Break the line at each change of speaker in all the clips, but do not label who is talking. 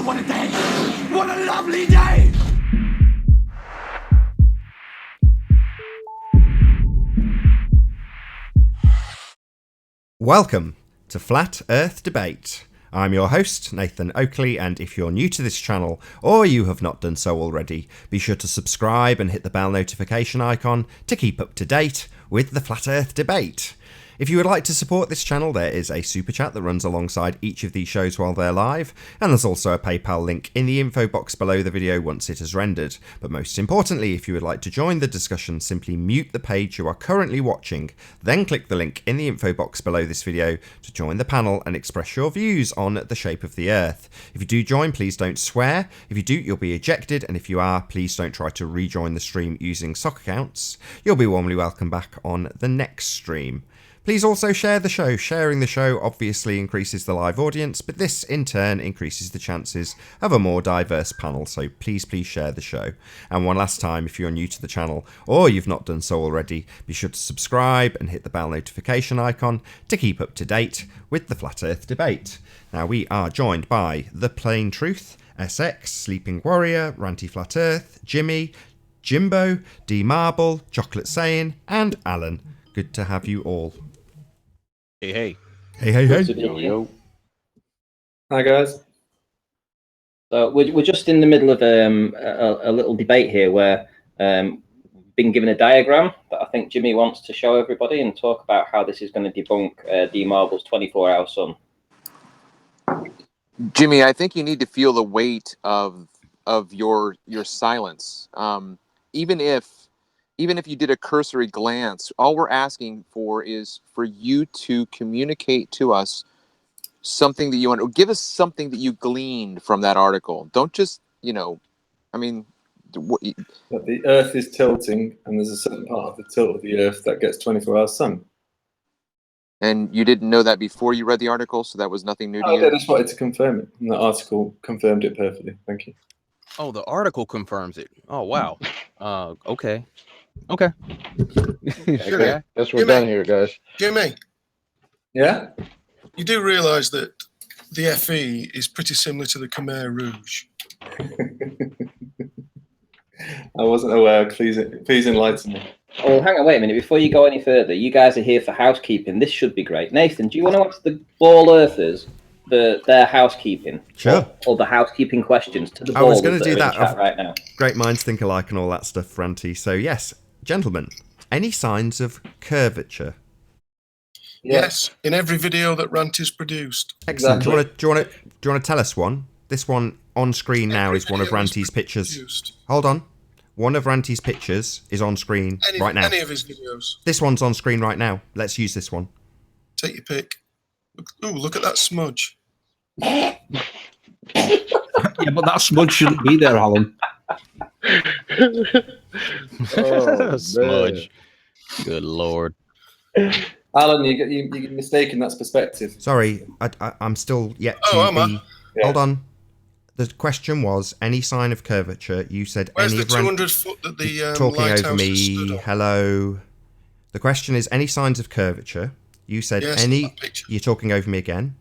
Oh, what a day! What a lovely day!
Welcome to Flat Earth Debate. I'm your host, Nathan Oakley, and if you're new to this channel, or you have not done so already, be sure to subscribe and hit the bell notification icon to keep up to date with the Flat Earth Debate. If you would like to support this channel, there is a super chat that runs alongside each of these shows while they're live, and there's also a PayPal link in the info box below the video once it has rendered. But most importantly, if you would like to join the discussion, simply mute the page you are currently watching, then click the link in the info box below this video to join the panel and express your views on the shape of the Earth. If you do join, please don't swear. If you do, you'll be ejected, and if you are, please don't try to rejoin the stream using sock accounts. You'll be warmly welcome back on the next stream. Please also share the show. Sharing the show obviously increases the live audience, but this in turn increases the chances of a more diverse panel, so please share the show. And one last time, if you're new to the channel or you've not done so already, be sure to subscribe and hit the bell notification icon to keep up to date with the Flat Earth Debate. Now we are joined by The Plain Truth, SX, Sleeping Warrior, Ranty Flat Earth, Jimmy, Jimbo, D Marble, Chocolate Sayin, and Alan. Good to have you all.
Hey.
Yo. Hi guys.
So we're just in the middle of a little debate here where we've been given a diagram that I think Jimmy wants to show everybody and talk about how this is going to debunk D Marble's 24-hour sun.
Jimmy, I think you need to feel the weight of your silence. Even if you did a cursory glance, all we're asking for is for you to communicate to us something that you want, or give us something that you gleaned from that article. Don't just, that
the Earth is tilting, and there's a certain part of the tilt of the Earth that gets 24-hour sun.
And you didn't know that before you read the article, so that was nothing new to you?
I just wanted to confirm it, and the article confirmed it perfectly. Thank you.
Oh, the article confirms it. Oh, wow. Okay.
Okay. Guess we're done here, guys.
Jimmy,
Yeah?
you do realise that the FE is pretty similar to the Khmer Rouge.
I wasn't aware. Please enlighten me.
Oh, hang on, wait a minute. Before you go any further, you guys are here for housekeeping. This should be great. Nathan, do you want to ask the Ball Earthers their housekeeping?
Sure.
Or the housekeeping questions to the
I was
ballers
going to do
that are in
that
chat right now.
Great minds think alike and all that stuff, Ranty. So yes, gentlemen, any signs of curvature?
Yes, in every video that Ranty's produced.
Excellent.
Exactly.
Do you want to tell us one? This one on screen now is one of Ranty's pictures.
Produced.
Hold on. One of Ranty's pictures is on screen right now.
Any of his videos.
This one's on screen right now. Let's use this one.
Take your pick. Look at that smudge.
Yeah, but that smudge shouldn't be there, Alan.
Oh,
Smudge. Good Lord.
Alan, you're mistaken. That's perspective.
Sorry, I'm still yet to
am I?
be...
Yeah.
Hold on. The question was, any sign of curvature? You said
Where's
any
the
of
200 foot that the
talking
lighthouse
over
has stood
me.
on?
Hello. The question is, any signs of curvature? You said
Yes,
any...
that picture.
You're talking over me again.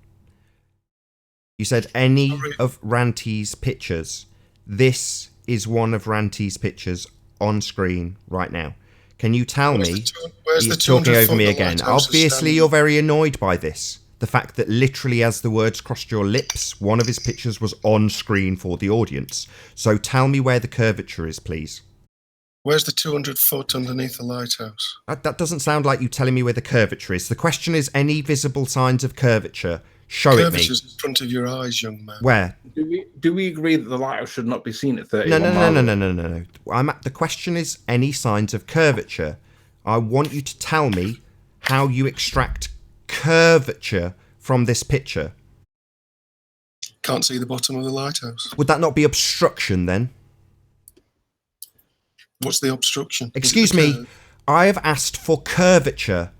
You said any
Sorry.
of Ranty's pictures. This is one of Ranty's pictures on screen right now. Can you tell me...
Where's
You're
the
talking
200
over
foot
me
the
again.
lighthouse is
Obviously,
standing
you're
on?
very annoyed by this. The fact that literally as the words crossed your lips, one of his pictures was on screen for the audience. So tell me where the curvature is, please.
Where's the 200 foot underneath the lighthouse?
That doesn't sound like you telling me where the curvature is. The question is, any visible signs of curvature? Show it me.
Curvature's in front of your eyes, young man.
Where?
Do we agree that the lighthouse should not be seen at 31
No.
miles?
The question is, any signs of curvature? I want you to tell me how you extract curvature from this picture.
Can't see the bottom of the lighthouse.
Would that not be obstruction then?
What's the obstruction?
Excuse me, I have asked for curvature.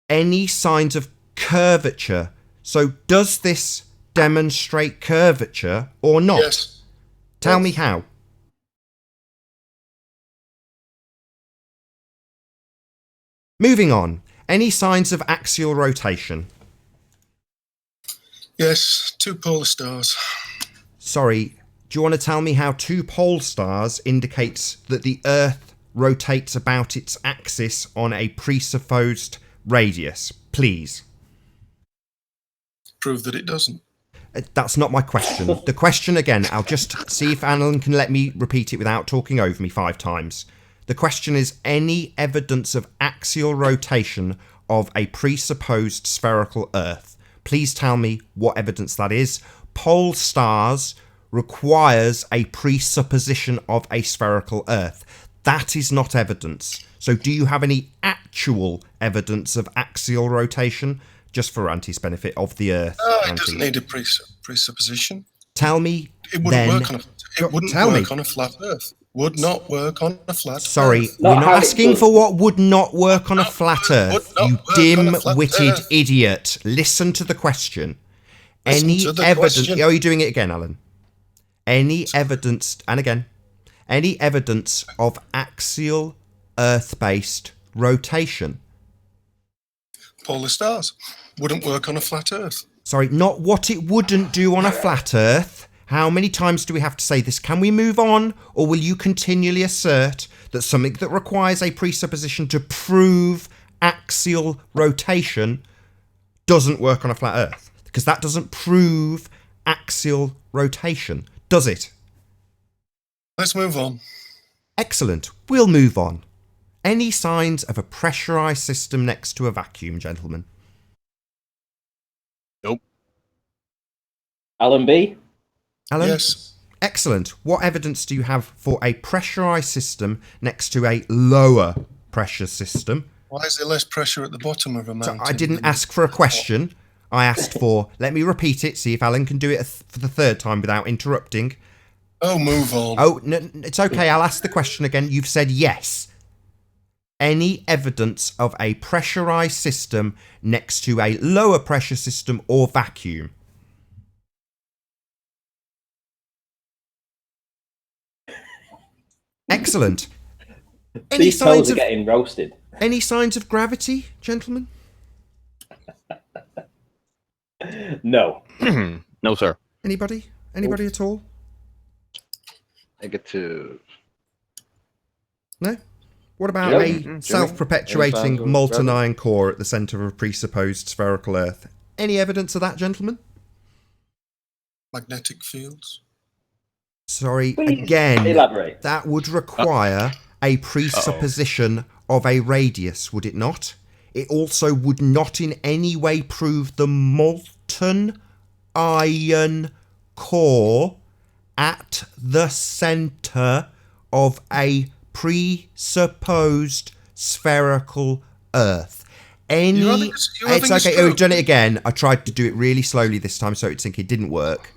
Any signs of curvature? So does this demonstrate curvature or not?
Yes.
Tell me how. Moving on. Any signs of axial rotation?
Yes, two polar stars.
Sorry, do you want to tell me how two pole stars indicates that the Earth rotates about its axis on a presupposed radius, please?
Prove that it doesn't.
That's not my question. The question again, I'll just see if Alan can let me repeat it without talking over me 5 times. The question is any evidence of axial rotation of a presupposed spherical Earth. Please tell me what evidence that is. Pole stars requires a presupposition of a spherical Earth. That is not evidence. So do you have any actual evidence of axial rotation? Just for Auntie's benefit, of the Earth.
It doesn't need a presupposition.
Tell me.
It wouldn't work on a flat Earth. Would not work on a flat Earth.
Sorry, we're not asking for what would not work on a flat Earth. You dim-witted idiot. Listen to the question. Any evidence? Oh, you're doing it again, Alan. Any evidence, and again, any evidence of axial Earth-based rotation?
Polar stars wouldn't work on a flat Earth.
Sorry, not what it wouldn't do on a flat Earth. How many times do we have to say this? Can we move on, or will you continually assert that something that requires a presupposition to prove axial rotation doesn't work on a flat Earth? Because that doesn't prove axial rotation, does it?
Let's move on.
Excellent. We'll move on. Any signs of a pressurized system next to a vacuum, gentlemen?
Nope.
Alan B?
Alan?
Yes.
Excellent. What evidence do you have for a pressurized system next to a lower pressure system?
Why is there less pressure at the bottom of a mountain?
So I didn't ask for a question. I asked for, let me repeat it, see if Alan can do it for the 3rd time without interrupting.
Oh, move on.
Oh, no, it's okay. I'll ask the question again. You've said yes. Any evidence of a pressurized system next to a lower pressure system or vacuum? Excellent.
These toes are getting roasted.
Any signs of gravity, gentlemen?
No.
No, sir.
Anybody? Anybody at all?
Negative.
No? What about a self-perpetuating molten iron core at the centre of a presupposed spherical Earth? Any evidence of that, gentlemen?
Magnetic fields.
Sorry,
Please
again,
elaborate.
that would require a presupposition of a radius, would it not? It also would not in any way prove the molten iron core at the centre of a presupposed spherical Earth. It's okay. Oh, we've done it again. I tried to do it really slowly this time, so it didn't work.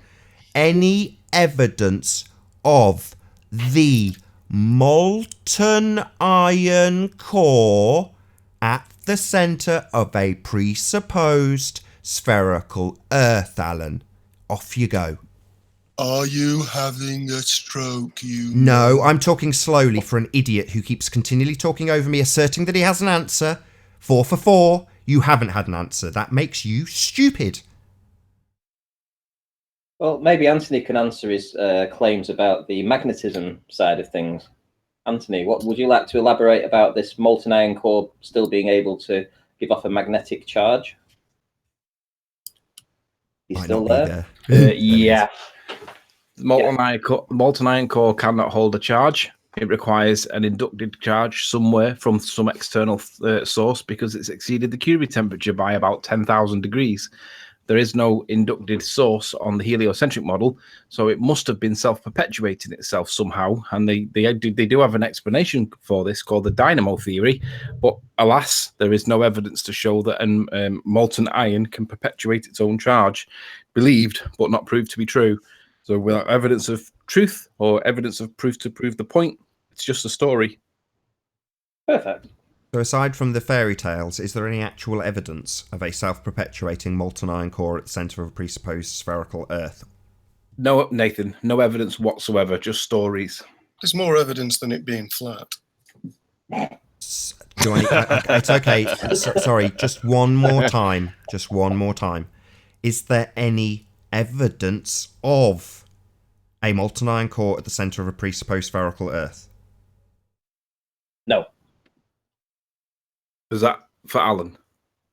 Any evidence of the molten iron core at the centre of a presupposed spherical Earth, Alan? Off you go.
Are you having a stroke, you?
No, I'm talking slowly for an idiot who keeps continually talking over me, asserting that he has an answer. 4 for 4. You haven't had an answer. That makes you stupid.
Well, maybe Anthony can answer his claims about the magnetism side of things. Anthony, what would you like to elaborate about this molten iron core still being able to give off a magnetic charge? He's still there?
Yeah. Molten iron core cannot hold a charge. It requires an inducted charge somewhere from some external source because it's exceeded the Curie temperature by about 10,000 degrees. There is no inducted source on the heliocentric model, so it must have been self-perpetuating itself somehow. And they do have an explanation for this called the dynamo theory, but alas, there is no evidence to show that molten iron can perpetuate its own charge. Believed, but not proved to be true. So without evidence of truth or evidence of proof to prove the point, it's just a story.
Perfect.
So aside from the fairy tales, is there any actual evidence of a self-perpetuating molten iron core at the centre of a presupposed spherical Earth?
No, Nathan, no evidence whatsoever, just stories.
There's more evidence than it being flat.
It's okay. Sorry, just one more time. Just one more time. Is there any evidence of A molten iron core at the centre of a presupposed spherical Earth.
No.
Is that for Alan?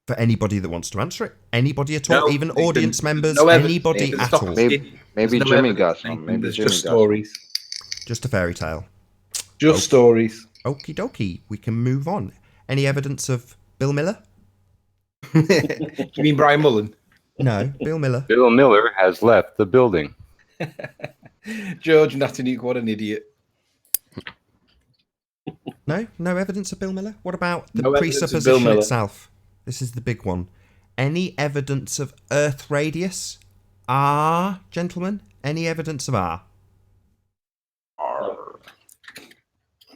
For anybody that wants to answer it. Anybody at all,
No,
even
Nathan,
audience members,
no evidence,
anybody
Nathan,
at
stop
all.
Maybe
There's no
Jimmy
evidence,
got some.
Nathan,
Maybe
there's
Jimmy
just
got some.
stories.
Just a fairy tale.
Just stories.
Okie dokie, we can move on. Any evidence of Bill Miller?
You mean Brian Mullen?
No, Bill Miller.
Bill Miller has left the building.
George Natanuke, what an idiot.
No evidence of Bill Miller? What about the
No evidence of Bill
presupposition
Miller.
itself? This is the big one. Any evidence of Earth radius? R, gentlemen? Any evidence of R?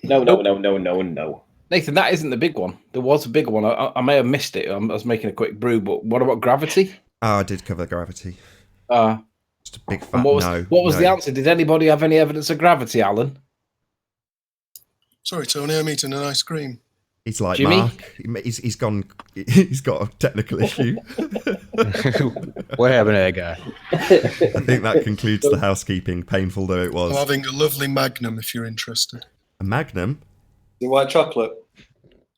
No.
Nathan, that isn't the big one. There was a big one. I may have missed it. I was making a quick brew, but what about gravity?
Oh, I did cover gravity. Just a big fat
And what was
no.
the answer? Did anybody have any evidence of gravity, Alan?
Sorry, Tony, I'm eating an ice cream.
He's like
Jimmy?
Mark. He's gone. He's got a technical issue.
What happened to that guy?
I think that concludes the housekeeping, painful though it
I'm
was.
having a lovely Magnum if you're interested.
A Magnum?
The white chocolate.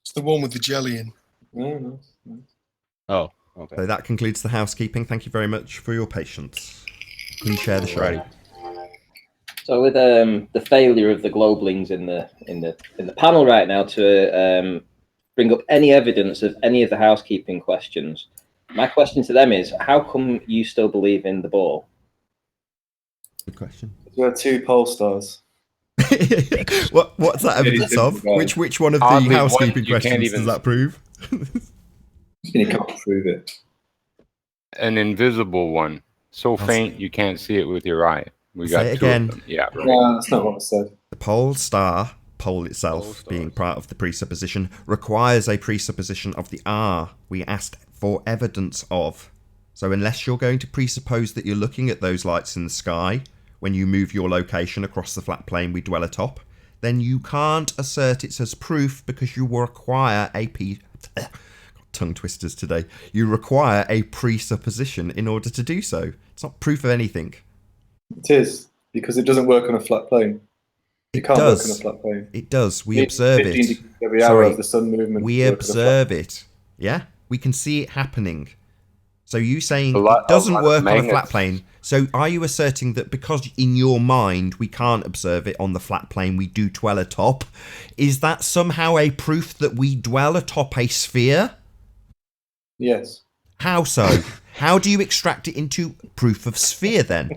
It's the one with the jelly in.
No.
Oh, okay.
So that concludes the housekeeping. Thank you very much for your patience. Please share the show.
Alrighty.
So with the failure of the globelings in the panel right now to bring up any evidence of any of the housekeeping questions, my question to them is: how come you still believe in the ball?
Good question.
There are 2 pole stars.
What's that evidence of? Which one of the
Oddly, one
housekeeping
you can't
questions
even-
does that prove?
You can't prove it.
An invisible one. So faint you can't see it with your eye. We got
Say it
2
again.
of them. Yeah.
No, that's not what I said.
The pole itself, being part of the presupposition, requires a presupposition of the R. We asked for evidence of. So unless you're going to presuppose that you're looking at those lights in the sky when you move your location across the flat plane we dwell atop, then you can't assert it as proof because you require tongue twisters today. You require a presupposition in order to do so. It's not proof of anything.
It is, because it doesn't work on a flat plane. It can't work on a flat plane.
It does. We
You need
observe
15
it.
degrees every hour of the sun movement.
We
to work on a
observe
flat-
it. Yeah? We can see it happening. So you saying
A lot
it doesn't
of
work on a
magnets.
flat plane. So are you asserting that because in your mind we can't observe it on the flat plane, we do dwell atop? Is that somehow a proof that we dwell atop a sphere?
Yes.
How so? How do you extract it into proof of sphere then?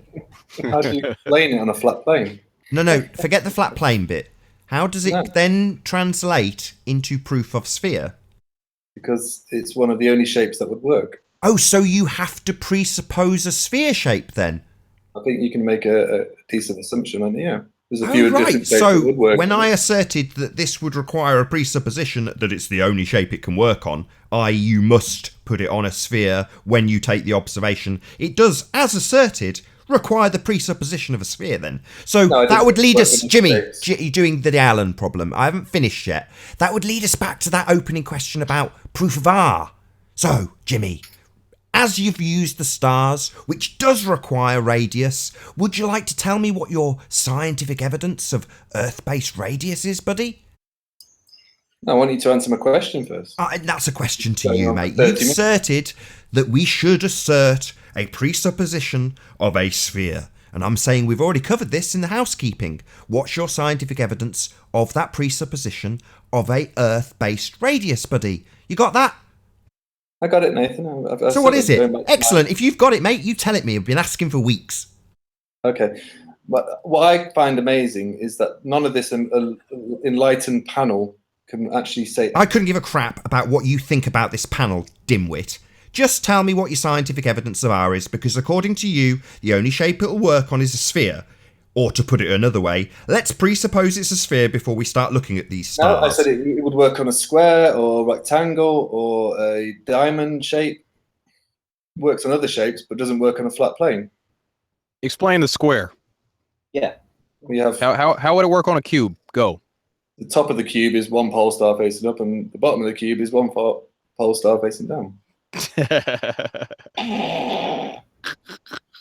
How do you explain it on a flat plane?
No, forget the flat plane bit. How does it
No.
then translate into proof of sphere?
Because it's one of the only shapes that would work.
Oh, so you have to presuppose a sphere shape then?
I think you can make a decent assumption on it, yeah. There's a few
Oh, right.
different shapes
So
that would work.
when I asserted that this would require a presupposition that it's the only shape it can work on, i.e. you must put it on a sphere when you take the observation, it does, as asserted, require the presupposition of a sphere then. So
No, it
that would
doesn't
lead
work
us,
with
Jimmy,
shapes.
you're doing the Allen problem. I haven't finished yet. That would lead us back to that opening question about proof of R. So, Jimmy, as you've used the stars, which does require radius, would you like to tell me what your scientific evidence of Earth-based radius is, buddy?
I want you to answer my question first.
That's a question to
Going
you,
on
mate.
30
You've
minutes.
asserted that we should assert a presupposition of a sphere. And I'm saying we've already covered this in the housekeeping. What's your scientific evidence of that presupposition of a Earth-based radius, buddy? You got that?
I got it, Nathan. I've
So what
said
is
going
it?
back to
Excellent. If you've got it, mate, you tell it me. I've been asking for weeks.
Okay. But what I find amazing is that none of this enlightened panel can actually say.
I couldn't give a crap about what you think about this panel, dimwit. Just tell me what your scientific evidence of R is, because according to you, the only shape it'll work on is a sphere. Or to put it another way, let's presuppose it's a sphere before we start looking at these stars.
No, I said it would work on a square or a rectangle or a diamond shape. Works on other shapes, but doesn't work on a flat plane.
Explain the square.
Yeah.
We have
How would it work on a cube? Go.
the top of the cube is one pole star facing up, and the bottom of the cube is one pole star facing down.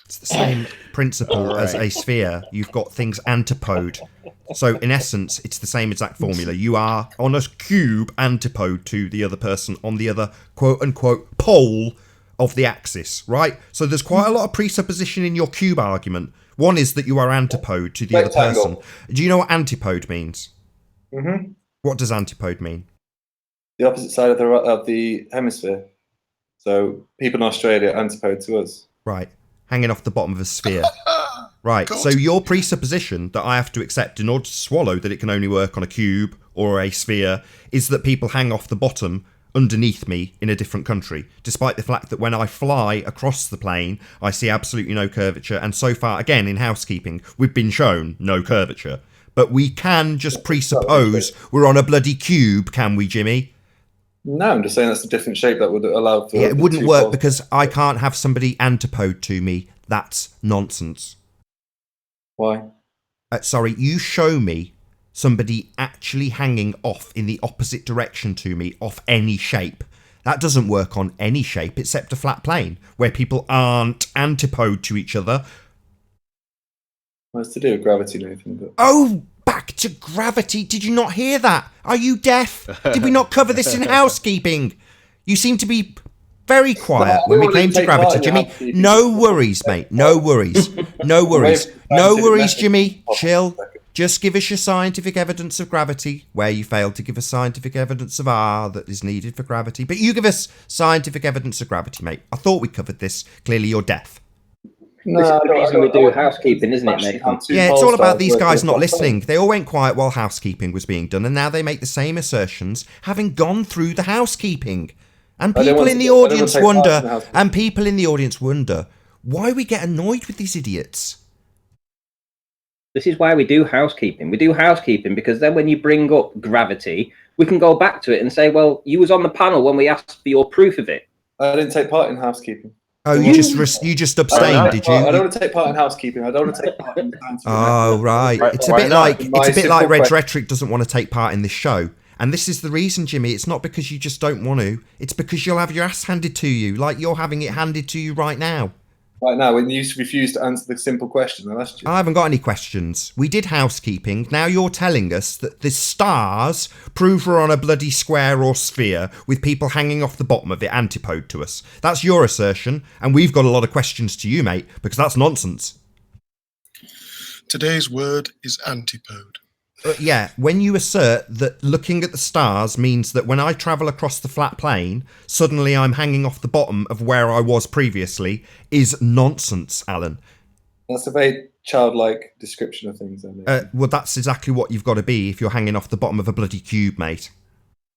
It's the same principle as a sphere, you've got things antipode. So in essence, it's the same exact formula. You are on a cube antipode to the other person on the other quote-unquote pole of the axis, right? So there's quite a lot of presupposition in your cube argument. One is that you are antipode to the other person. Do you know what antipode means?
Mm-hmm.
What does antipode mean?
The opposite side of the hemisphere. So people in Australia are antipode to us.
Right. Hanging off the bottom of a sphere. Right. So your presupposition that I have to accept in order to swallow that it can only work on a cube or a sphere is that people hang off the bottom underneath me in a different country, despite the fact that when I fly across the plane, I see absolutely no curvature. And so far, again, in housekeeping, we've been shown no curvature. But we can just presuppose we're on a bloody cube, can we, Jimmy?
No, I'm just saying that's a different shape that would allow for...
Yeah, it wouldn't work because I can't have somebody antipode to me. That's nonsense.
Why?
Sorry, you show me somebody actually hanging off in the opposite direction to me off any shape. That doesn't work on any shape except a flat plane, where people aren't antipode to each other.
Well, it's to do with gravity, Nathan. But...
Oh, back to gravity. Did you not hear that? Are you deaf? Did we not cover this in housekeeping? You seem to be very quiet when we came to gravity, Jimmy. No worries, mate. No worries. No worries. No worries, Jimmy. Chill. Just give us your scientific evidence of gravity, where you failed to give us scientific evidence of R that is needed for gravity. But you give us scientific evidence of gravity, mate. I thought we covered this. Clearly, you're deaf.
No, this is the reason we do housekeeping, isn't it, Nathan?
Yeah, it's all about these guys not listening. They all went quiet while housekeeping was being done, and now they make the same assertions, having gone through the housekeeping. And people in the audience wonder, why we get annoyed with these idiots.
This is why we do housekeeping. We do housekeeping because then when you bring up gravity, we can go back to it and say, well, you was on the panel when we asked for your proof of it.
I didn't take part in housekeeping.
Oh, you just abstained, did you?
I don't want to take part in housekeeping. I don't want to take part in...
Oh, right. It's a bit like Red Rhetoric doesn't want to take part in this show. And this is the reason, Jimmy. It's not because you just don't want to. It's because you'll have your ass handed to you, like you're having it handed to you right now.
Right now, when you refuse to answer the simple question I asked you.
I haven't got any questions. We did housekeeping. Now you're telling us that the stars prove we're on a bloody square or sphere with people hanging off the bottom of it antipode to us. That's your assertion, and we've got a lot of questions to you, mate, because that's nonsense.
Today's word is antipode.
Yeah, when you assert that looking at the stars means that when I travel across the flat plane, suddenly I'm hanging off the bottom of where I was previously, is nonsense, Alan.
That's a very childlike description of things.
Well, that's exactly what you've got to be if you're hanging off the bottom of a bloody cube, mate.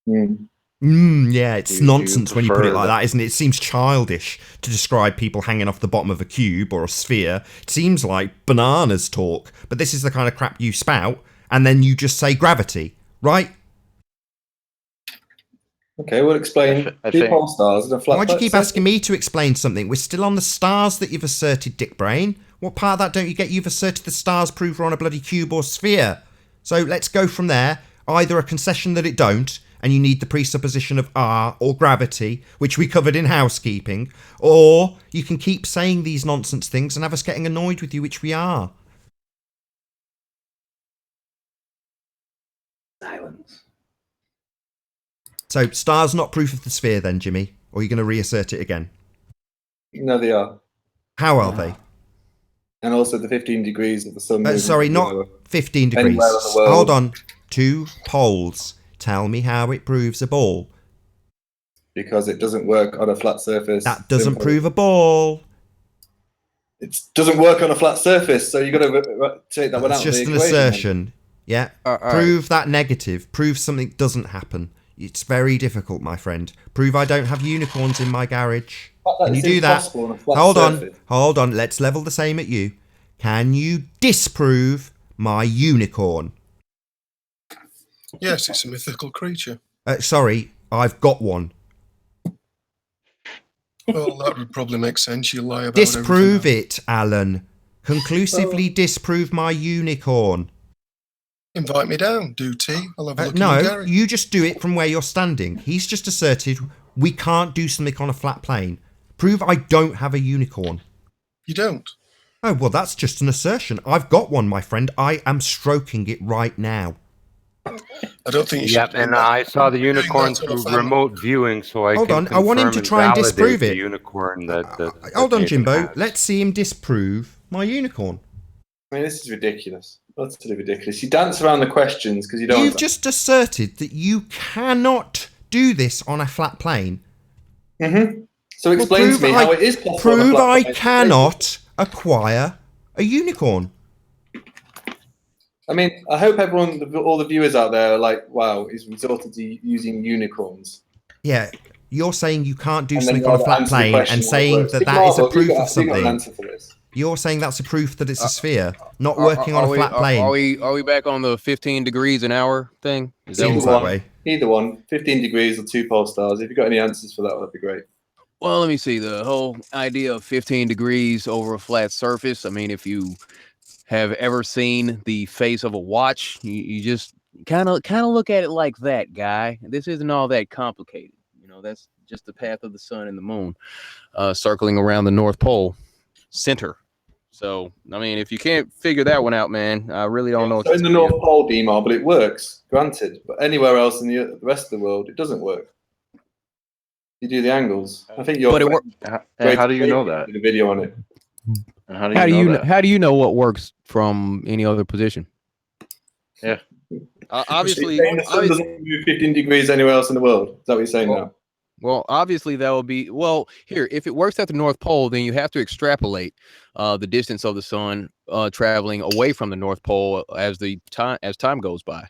Yeah, it's nonsense when you put it like that, isn't it? It seems childish to describe people hanging off the bottom of a cube or a sphere. It seems like bananas talk, but this is the kind of crap you spout. And then you just say gravity, right?
Okay, we'll explain two pole stars and a flat.
Why do you keep asking me to explain something? We're still on the stars that you've asserted, Dick Brain. What part of that don't you get? You've asserted the stars prove we're on a bloody cube or sphere. So let's go from there. Either a concession that it don't, and you need the presupposition of R or gravity, which we covered in housekeeping, or you can keep saying these nonsense things and have us getting annoyed with you, which we are.
Silence.
So, stars not proof of the sphere then, Jimmy? Or are you going to reassert it again?
No, they are.
How are they?
And also the 15 degrees of the sun.
Sorry, not 15 degrees. Hold on. 2 poles. Tell me how it proves a ball.
Because it doesn't work on a flat surface.
That doesn't prove a ball.
It doesn't work on a flat surface, so you've got to take that one out of the equation.
It's just an assertion. Yeah, prove that negative. Prove something doesn't happen. It's very difficult, my friend. Prove I don't have unicorns in my garage. Can you do that? Hold on. Let's level the same at you. Can you disprove my unicorn?
Yes, it's a mythical creature.
Sorry, I've got one.
Well, that would probably make sense. You lie about
disprove it, Alan. Conclusively disprove my unicorn.
Invite me down, do tea. I'll have a look in the garage.
You just do it from where you're standing. He's just asserted we can't do something on a flat plane. Prove I don't have a unicorn.
You don't?
Oh, well, that's just an assertion. I've got one, my friend. I am stroking it right now.
I don't think you
Yep,
should. do
and
that.
I saw the
Doing that
unicorn
to a
through
family.
remote viewing, so I
Hold
can
on, I want him
confirm
to
and
try and
validate
disprove
the
it.
unicorn that
Hold on,
Nathan
Jimbo.
has.
Let's see him disprove my unicorn.
I mean, this is ridiculous. That's totally ridiculous. You dance around the questions because you don't.
You've just asserted that you cannot do this on a flat plane.
Mm-hmm. So explain
prove
to me how it is possible. on a
Prove
flat
I
plane.
cannot acquire a unicorn.
I mean, I hope all the viewers out there are like, wow, he's resorted to using unicorns.
Yeah, you're saying you can't do
And then
something on a flat
answer the
plane
question
and
how it
saying
works.
that
Big
that is a
Marvel,
proof
you got
of
an
something.
answer for this.
You're saying that's a proof that it's a sphere, not working on a flat plane.
Are we back on the 15 degrees an hour thing? Is that
Seems
what
that way.
Either one. 15 degrees or 2 pole stars. If you've got any answers for that, that'd be great.
Well, let me see. The whole idea of 15 degrees over a flat surface. I mean, if you have ever seen the face of a watch, you just kind of look at it like that, guy. This isn't all that complicated. You know, that's just the path of the sun and the moon circling around the North Pole center. So, I mean, if you can't figure that one out, man, I really don't know what
So
to
in the
tell you.
North Pole, DMAR, but it works, granted. But anywhere else in the rest of the world, it doesn't work. You do the angles. I think you're.
But it
And how do you know that?
Did a video on it.
And how do
you know what works from any other position?
Yeah.
Obviously,
So you're saying the sun doesn't move 15 degrees anywhere else in the world. Is that what you're saying now?
Well, obviously that would be here. If it works at the North Pole, then you have to extrapolate the distance of the sun traveling away from the North Pole as time goes by.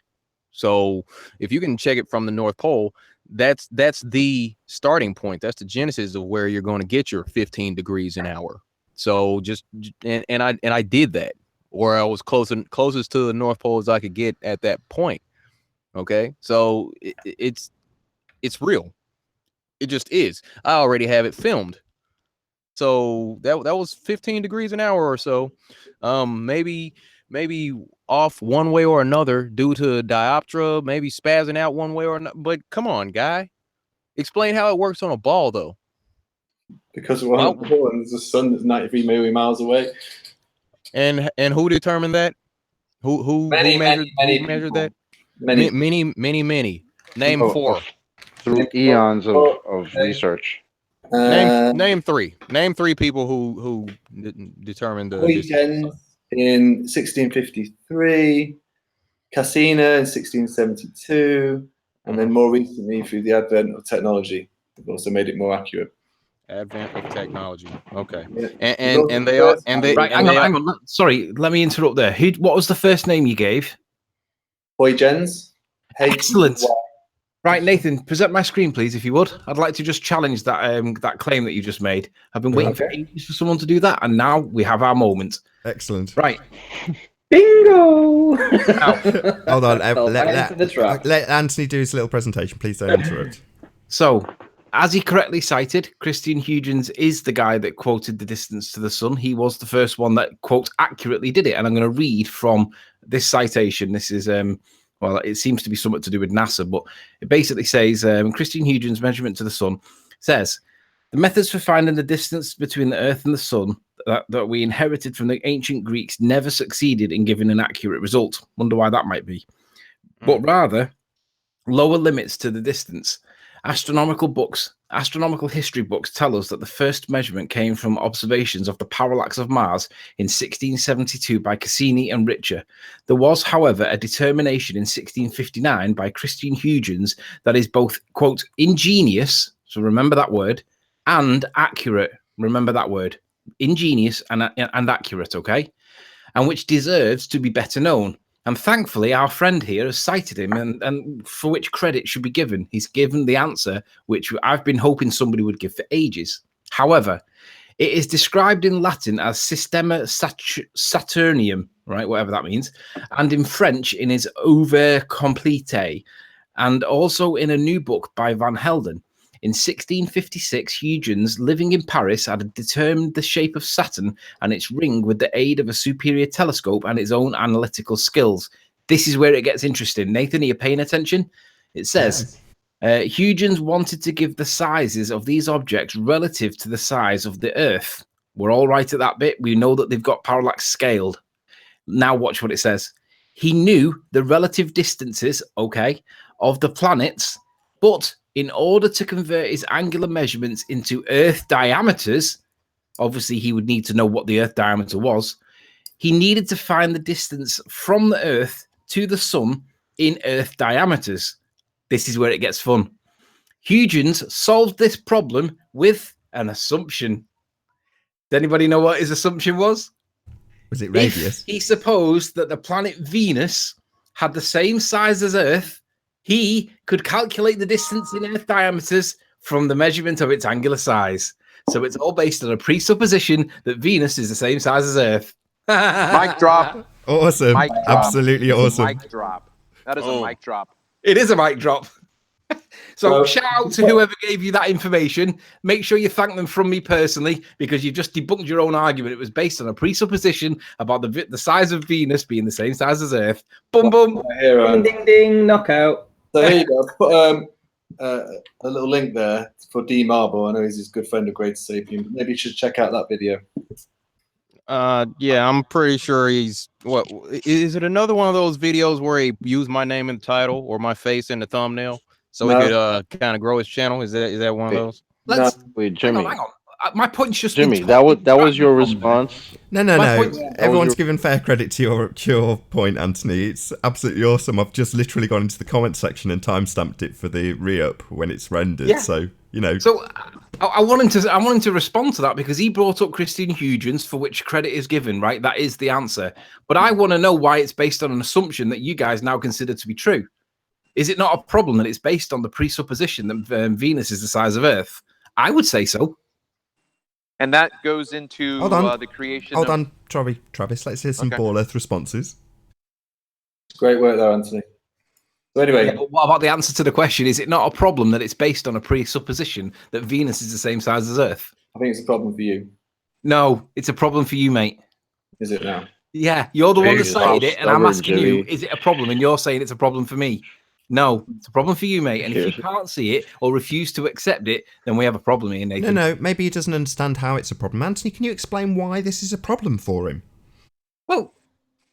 So if you can check it from the North Pole, that's the starting point. That's the genesis of where you're going to get your 15 degrees an hour. So and I did that, or I was closest to the North Pole as I could get at that point. Okay, so it's real. It just is. I already have it filmed. So that was 15 degrees an hour or so. Maybe off one way or another due to dioptra, maybe spazzing out one way or another. But come on, guy. Explain how it works on a ball, though.
Because we're on the ball and there's a sun that's 93 million miles away.
And who determined that? Who measured that? Many. Name four.
Through eons of research.
Name three. Name three people who determined the
Huygens in 1653, Cassina in 1672, and then more recently through the advent of technology, they've also made it more accurate.
Advent of technology. Okay.
Yeah.
And they are
Right, hang on. Sorry, let me interrupt there. What was the first name you gave?
Huygens.
Excellent. Right, Nathan, present my screen, please, if you would. I'd like to just challenge that that claim that you just made. I've been waiting for ages for someone to do that, and now we have our moment.
Excellent.
Right.
Bingo!
Hold on.
Let
Anthony do his little presentation. Please don't interrupt.
So, as he correctly cited, Christian Huygens is the guy that quoted the distance to the sun. He was the first one that, quote, accurately did it. And I'm going to read from this citation. This is... well, it seems to be something to do with NASA, but it basically says Christian Huygens' measurement to the sun says the methods for finding the distance between the Earth and the sun that we inherited from the ancient Greeks never succeeded in giving an accurate result. Wonder why that might be. But rather, lower limits to the distance. Astronomical history books tell us that the first measurement came from observations of the parallax of Mars in 1672 by Cassini and Richter. There was, however, a determination in 1659 by Christian Huygens that is both, quote, ingenious, so remember that word, and accurate. Remember that word. Ingenious and accurate, okay? And which deserves to be better known. And thankfully, our friend here has cited him, and for which credit should be given. He's given the answer, which I've been hoping somebody would give for ages. However, it is described in Latin as Systema Saturnium, right, whatever that means, and in French in his Oeuvre Complete, and also in a new book by Van Helden. In 1656, Huygens, living in Paris, had determined the shape of Saturn and its ring with the aid of a superior telescope and his own analytical skills. This is where it gets interesting. Nathan, are you paying attention? It says, Huygens wanted to give the sizes of these objects relative to the size of the Earth. We're all right at that bit. We know that they've got parallax scaled. Now watch what it says. He knew the relative distances, okay, of the planets, but in order to convert his angular measurements into Earth diameters, obviously he would need to know what the Earth diameter was. He needed to find the distance from the Earth to the Sun in Earth diameters. This is where it gets fun. Huygens solved this problem with an assumption. Does anybody know what his assumption was?
Was it radius?
If he supposed that the planet Venus had the same size as Earth, he could calculate the distance in Earth diameters from the measurement of its angular size. So it's all based on a presupposition that Venus is the same size as Earth.
Mic drop.
Awesome.
Mic drop.
Absolutely awesome.
Mic drop. That is a mic drop.
It is a mic drop. So shout out to whoever gave you that information. Make sure you thank them from me personally, because you just debunked your own argument. It was based on a presupposition about the size of Venus being the same size as Earth. Boom, boom.
Ding, ding, ding, knockout.
So here you go. Put a little link there for D Marble. I know he's a good friend of Great Sapien. Maybe you should check out that video.
Yeah, I'm pretty sure he's what is it another one of those videos where he used my name in the title or my face in the thumbnail so he could kind of grow his channel? Is that one of those?
Wait, Jimmy.
Hang on. My point's just
Jimmy, that was your response.
No. Everyone's given fair credit to your point, Anthony. It's absolutely awesome. I've just literally gone into the comment section and timestamped it for the re-up when it's rendered. Yeah. So
So I want him to respond to that, because he brought up Christian Huygens, for which credit is given. Right, that is the answer. But I want to know why it's based on an assumption that you guys now consider to be true. Is it not a problem that it's based on the presupposition that Venus is the size of Earth? I would say so.
And that goes into the creation.
Hold on, Travis. Let's hear some Ball Earth responses.
Great work there, Anthony. So anyway,
what about the answer to the question? Is it not a problem that it's based on a presupposition that Venus is the same size as Earth?
I think it's a problem for you.
No, it's a problem for you, mate.
Is it now?
Yeah, you're the one that cited it, and I'm asking you, is it a problem? And you're saying it's a problem for me. No, it's a problem for you, mate. And if you can't see it or refuse to accept it, then we have a problem here, Nathan.
No, maybe he doesn't understand how it's a problem. Anthony, can you explain why this is a problem for him?
Well,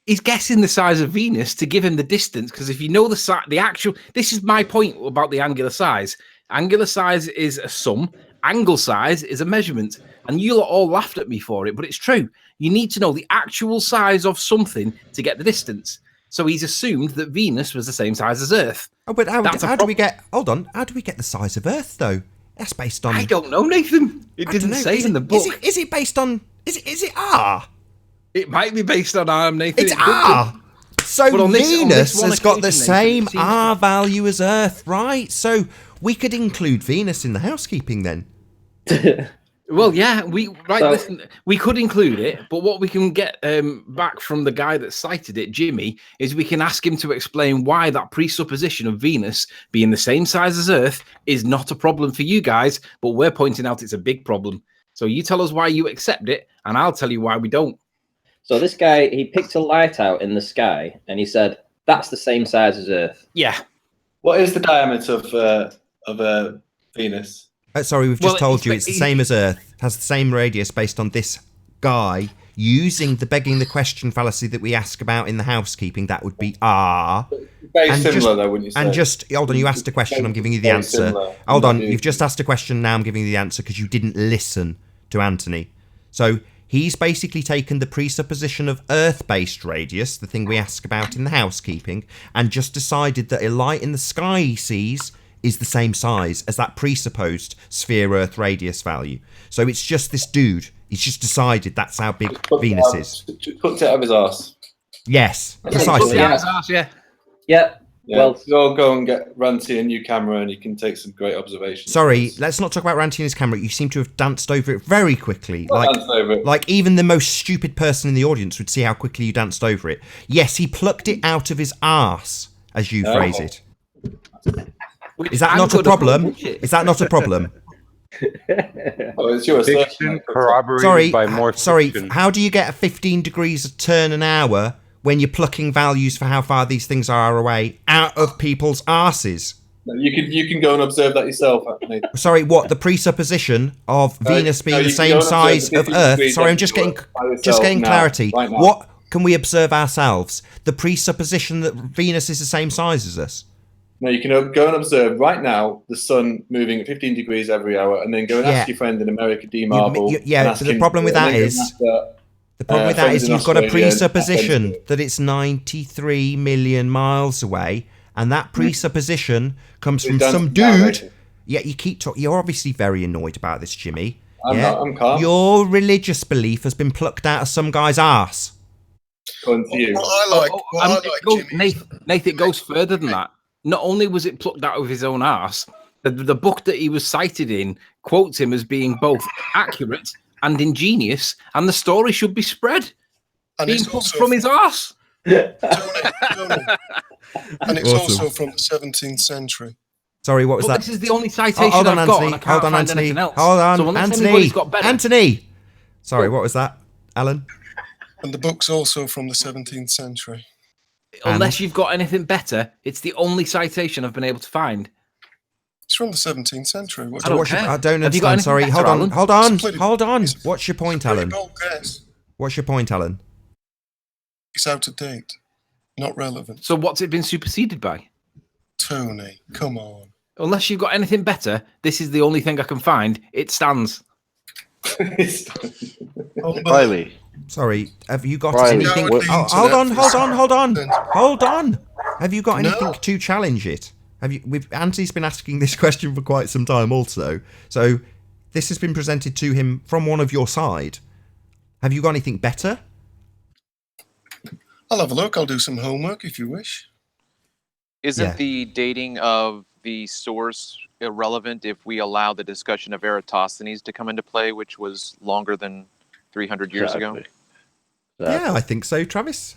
he's guessing the size of Venus to give him the distance, because if you know the actual... This is my point about the angular size. Angular size is a sum. Angle size is a measurement. And you all laughed at me for it, but it's true. You need to know the actual size of something to get the distance. So he's assumed that Venus was the same size as Earth.
Oh, but how do we get... Hold on. How do we get the size of Earth, though? That's based on...
I don't know, Nathan. It didn't say in the book.
Is it based on... Is it R?
It might be based on R, Nathan.
It's R. So Venus has got the same R value as Earth, right? So we could include Venus in the housekeeping then.
Well, yeah, listen, we could include it, but what we can get back from the guy that cited it, Jimmy, is we can ask him to explain why that presupposition of Venus being the same size as Earth is not a problem for you guys, but we're pointing out it's a big problem. So you tell us why you accept it, and I'll tell you why we don't.
So this guy, he picked a light out in the sky, and he said, that's the same size as Earth.
Yeah.
What is the diameter of Venus?
Sorry, we've just told you it's the same as Earth. It has the same radius based on this guy using the begging the question fallacy that we ask about in the housekeeping. That would be R.
Very similar, though, wouldn't you say?
And just, hold on, you asked a question, I'm giving you the answer. Hold on, you've just asked a question, now I'm giving you the answer because you didn't listen to Anthony. So he's basically taken the presupposition of Earth-based radius, the thing we ask about in the housekeeping, and just decided that a light in the sky he sees is the same size as that presupposed sphere-Earth radius value. So it's just this dude. He's just decided that's how big Venus is.
Cooked it out of his arse.
Yes, precisely.
Yeah.
Well, go and run to a new camera and you can take some great observations.
Sorry, let's not talk about Rantina's camera. You seem to have danced over it very quickly. Like even the most stupid person in the audience would see how quickly you danced over it. Yes, he plucked it out of his arse, as you phrase it. Is that not a problem? Is that not a problem?
It's your
fiction corroborated by more fiction.
How do you get a 15 degrees a turn an hour when you're plucking values for how far these things are away out of people's arses?
No, you can go and observe that yourself, Nathan.
Sorry, what? The presupposition of Venus being the same size of Earth? Sorry, I'm just getting clarity.
Right now.
What can we observe ourselves? The presupposition that Venus is the same size as us?
No, you can go and observe right now the sun moving at 15 degrees every hour, and then go and ask your friend in America, D. Marble.
But the problem with that is you've got a presupposition that it's 93 million miles away, and that presupposition comes from some dude. Yeah, you keep talking. You're obviously very annoyed about this, Jimmy.
I'm calm.
Your religious belief has been plucked out of some guy's arse.
According to you.
Nathan, it goes further than that. Not only was it plucked out of his own arse, the book that he was cited in quotes him as being both accurate and ingenious, and the story should be spread.
And
being
it's
plucked
also
from his arse.
Tony. And it's also from the 17th century.
Sorry, what was that?
This is the only citation
Hold on,
I've got,
Anthony.
and I can't
Hold on,
find
Anthony.
anything else.
Hold on,
So unless
Anthony.
anybody's got better-
Anthony. Sorry, what was that, Alan?
And the book's also from the 17th century.
Unless you've got anything better, it's the only citation I've been able to find.
It's from the 17th century.
I don't care.
I don't
Have you got
understand.
anything
Sorry,
better, Alan?
hold on. What's your point,
Pretty
Alan?
bold guess.
What's your point, Alan?
It's out of date. Not relevant.
So what's it been superseded by?
Tony, come on.
Unless you've got anything better, this is the only thing I can find. It stands.
Riley.
Sorry, have you got
Riley,
anything?
what-
Hold on. Have you got anything to challenge it? Anthony's been asking this question for quite some time also. So this has been presented to him from one of your side. Have you got anything better?
I'll have a look. I'll do some homework if you wish.
Isn't the dating of the source irrelevant if we allow the discussion of Eratosthenes to come into play, which was longer than 300 years ago?
Yeah, I think so, Travis.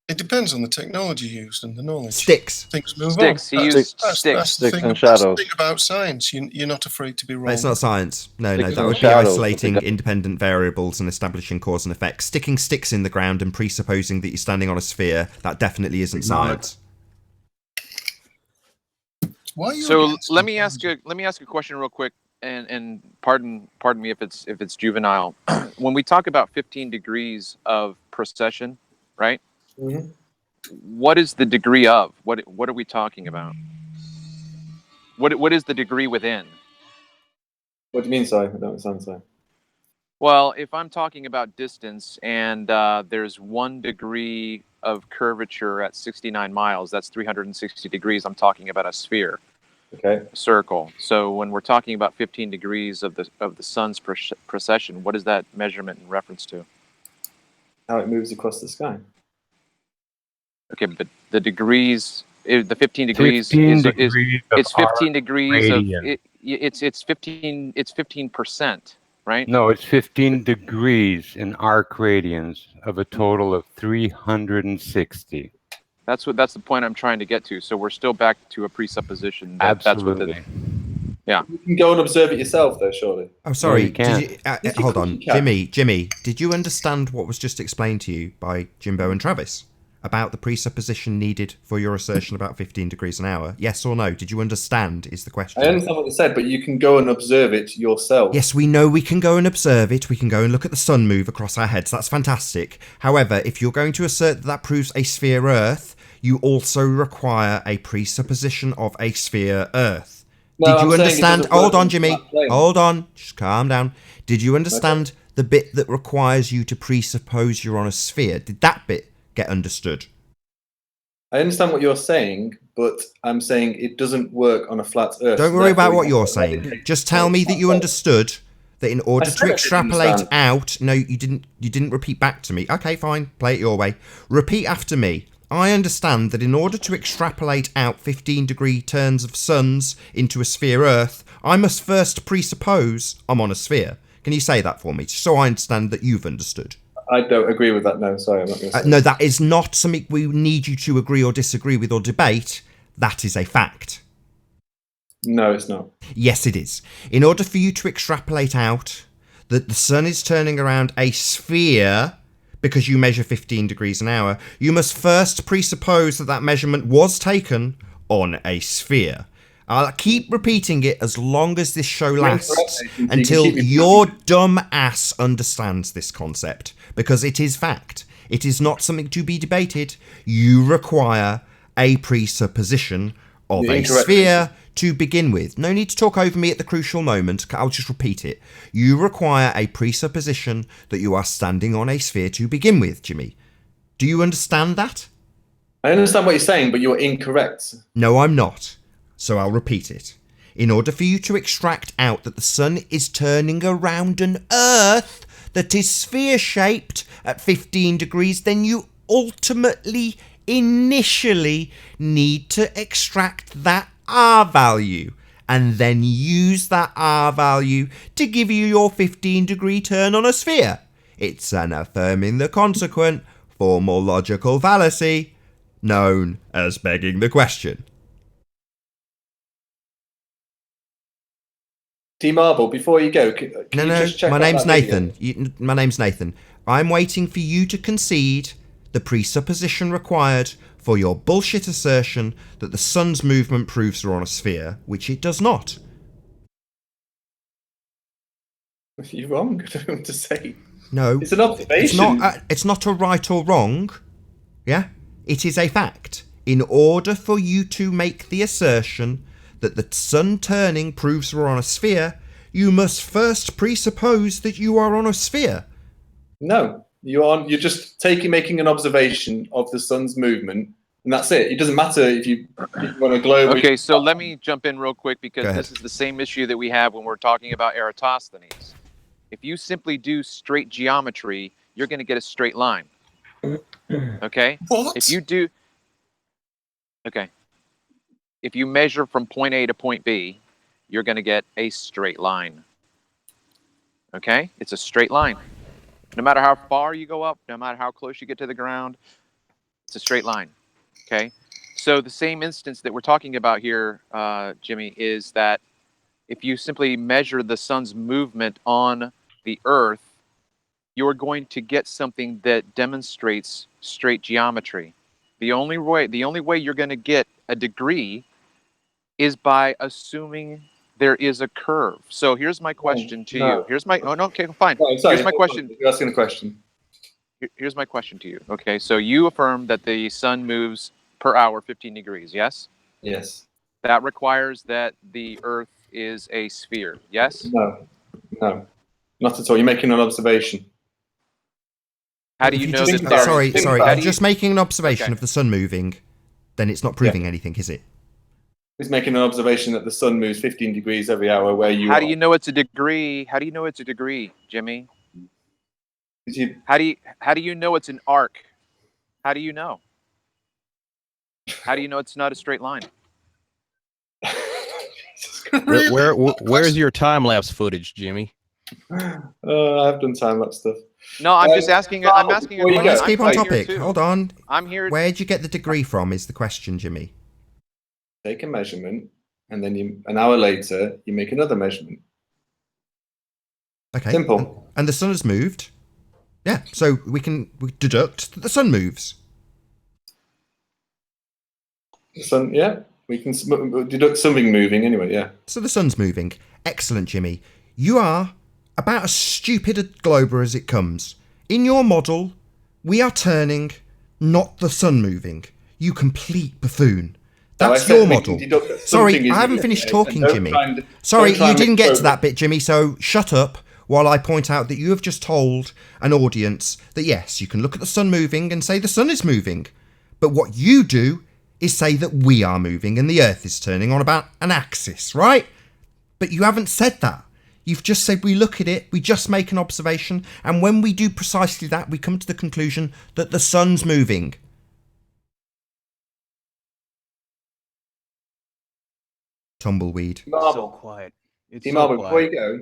It depends on the technology used and the knowledge.
Sticks.
Things move
Sticks.
on.
He used
That's
sticks.
the
Sticks
thing,
and
that's the
shadows.
thing about science. You're not afraid to be wrong.
It's not science. No,
Sticks
that
and
would be
shadows.
isolating independent variables and establishing cause and effect. Sticking sticks in the ground and presupposing that you're standing on a sphere, that definitely isn't science.
Why are you
So
against
let
it?
me ask a question real quick, and pardon me if it's juvenile. When we talk about 15 degrees of precession, right?
Mhm.
What is the degree of? What are we talking about? What is the degree within?
What do you mean, sorry? I don't understand, sorry.
Well, if I'm talking about distance and there's 1 degree of curvature at 69 miles, that's 360 degrees. I'm talking about a sphere,
Okay.
a circle. So when we're talking about 15 degrees of the sun's precession, what is that measurement in reference to?
How it moves across the sky.
Okay, but the degrees, the 15 degrees
15
is
degrees of
it's 15 degrees of
radian.
it's 15%, right?
No, it's 15 degrees in arc radians of a total of 360.
That's the point I'm trying to get to. So we're still back to a presupposition that
Absolutely.
You can go and observe it yourself, though, surely.
Oh, sorry.
you can't.
Did you,
Yes, you
hold
could,
on,
you can.
Jimmy. Did you understand what was just explained to you by Jimbo and Travis about the presupposition needed for your assertion about 15 degrees an hour? Yes or no? Did you understand? Is the question.
I understand what they said, but you can go and observe it yourself.
Yes, we know we can go and observe it. We can go and look at the sun move across our heads. That's fantastic. However, if you're going to assert that that proves a sphere Earth, you also require a presupposition of a sphere Earth.
No,
Did you
I'm saying it
understand?
doesn't work
Hold on,
on
Jimmy.
that plane.
Hold on. Just calm down. Did you understand the bit that requires you to presuppose you're on a sphere? Did that bit get understood?
I understand what you're saying, but I'm saying it doesn't work on a flat Earth.
Don't worry about
Therefore,
what
you
you're
have to
saying.
meditate.
Just tell me that you understood that in order
I said
to
I didn't
extrapolate
understand.
out. No, you didn't repeat back to me. Okay, fine. Play it your way. Repeat after me. I understand that in order to extrapolate out 15-degree turns of suns into a sphere Earth, I must first presuppose I'm on a sphere. Can you say that for me, so I understand that you've understood?
I don't agree with that. No, sorry, I'm not going to say.
No, that is not something we need you to agree or disagree with or debate. That is a fact.
No, it's not.
Yes, it is. In order for you to extrapolate out that the sun is turning around a sphere because you measure 15 degrees an hour, you must first presuppose that that measurement was taken on a sphere. I'll keep repeating it as long as this show lasts,
incorrect, Nathan.
until
You can keep
your dumb ass understands this concept, because it is fact. It is not something to be debated. You require a presupposition of
You're
a
incorrect,
sphere to begin with. No need to talk over me at the crucial moment. I'll just repeat it. You require a presupposition that you are standing on a sphere to begin with, Jimmy. Do you understand that?
I understand what you're saying, but you're incorrect.
No, I'm not. So I'll repeat it. In order for you to extract out that the sun is turning around an Earth that is sphere-shaped at 15 degrees, then you ultimately, initially, need to extract that R value, and then use that R value to give you your 15-degree turn on a sphere. It's an affirming the consequent formal logical fallacy known as begging the question.
D-Marble, before you go, can you just check
my
out
name's
that video?
Nathan. My name's Nathan. I'm waiting for you to concede the presupposition required for your bullshit assertion that the sun's movement proves we're on a sphere, which it does not.
You're wrong. I don't know what to say.
No.
It's an observation.
It's not a right or wrong. Yeah? It is a fact. In order for you to make the assertion that the sun turning proves we're on a sphere, you must first presuppose that you are on a sphere.
No, you're just making an observation of the sun's movement, and that's it. It doesn't matter if you want a globe.
Okay, so let me jump in real quick, because
Go ahead.
this is the same issue that we have when we're talking about Eratosthenes. If you simply do straight geometry, you're going to get a straight line. Okay?
What?
If you do... Okay. If you measure from point A to point B, you're going to get a straight line. Okay? It's a straight line. No matter how far you go up, no matter how close you get to the ground, it's a straight line. Okay? So the same instance that we're talking about here, Jimmy, is that if you simply measure the sun's movement on the Earth, you're going to get something that demonstrates straight geometry. The only way you're going to get a degree is by assuming there is a curve. So here's my question to you. Here's my okay, fine.
No, sorry,
here's my question.
You're asking a question.
Here's my question to you. Okay, so you affirm that the sun moves per hour 15 degrees, yes?
Yes.
That requires that the Earth is a sphere, yes?
No, not at all. You're making an observation.
How do
If
you
you
know
just-
that there
Sorry,
is-
think
sorry.
about
If
it.
you're just making an observation
Okay.
of the sun moving, then it's not proving anything, is it?
He's making an observation that the sun moves 15 degrees every hour where you
How
are.
do you know it's a degree? How do you know it's a degree, Jimmy?
Did you-
How do you know it's an arc? How do you know? How do you know it's not a straight line?
Where's your time lapse footage, Jimmy?
I've done time-lapse stuff.
No, I'm just asking. I'm asking.
before you
Well,
go,
let's
I'm
keep on
here
topic.
too.
Hold on.
I'm here.
Where'd you get the degree from is the question, Jimmy.
Take a measurement, and then an hour later, you make another measurement.
Okay.
Simple.
And the sun has moved. Yeah, so we deduct that the sun moves.
The sun, yeah, we can deduct something moving anyway, yeah.
So the sun's moving. Excellent, Jimmy. You are about as stupid a glober as it comes. In your model, we are turning, not the sun moving. You complete buffoon.
No, I
That's
said
your
we
model.
can deduct that
Sorry,
something is
I haven't
moving,
finished
and
talking,
don't
Jimmy.
try and-
Sorry,
don't try
you
and
didn't
make
get to
progress.
that bit, Jimmy, so shut up while I point out that you have just told an audience that yes, you can look at the sun moving and say the sun is moving. But what you do is say that we are moving and the earth is turning on about an axis, right? But you haven't said that. You've just said we look at it, we just make an observation, and when we do precisely that, we come to the conclusion that the sun's moving. Tumbleweed.
Marble,
quiet. It's
Marble, before you go,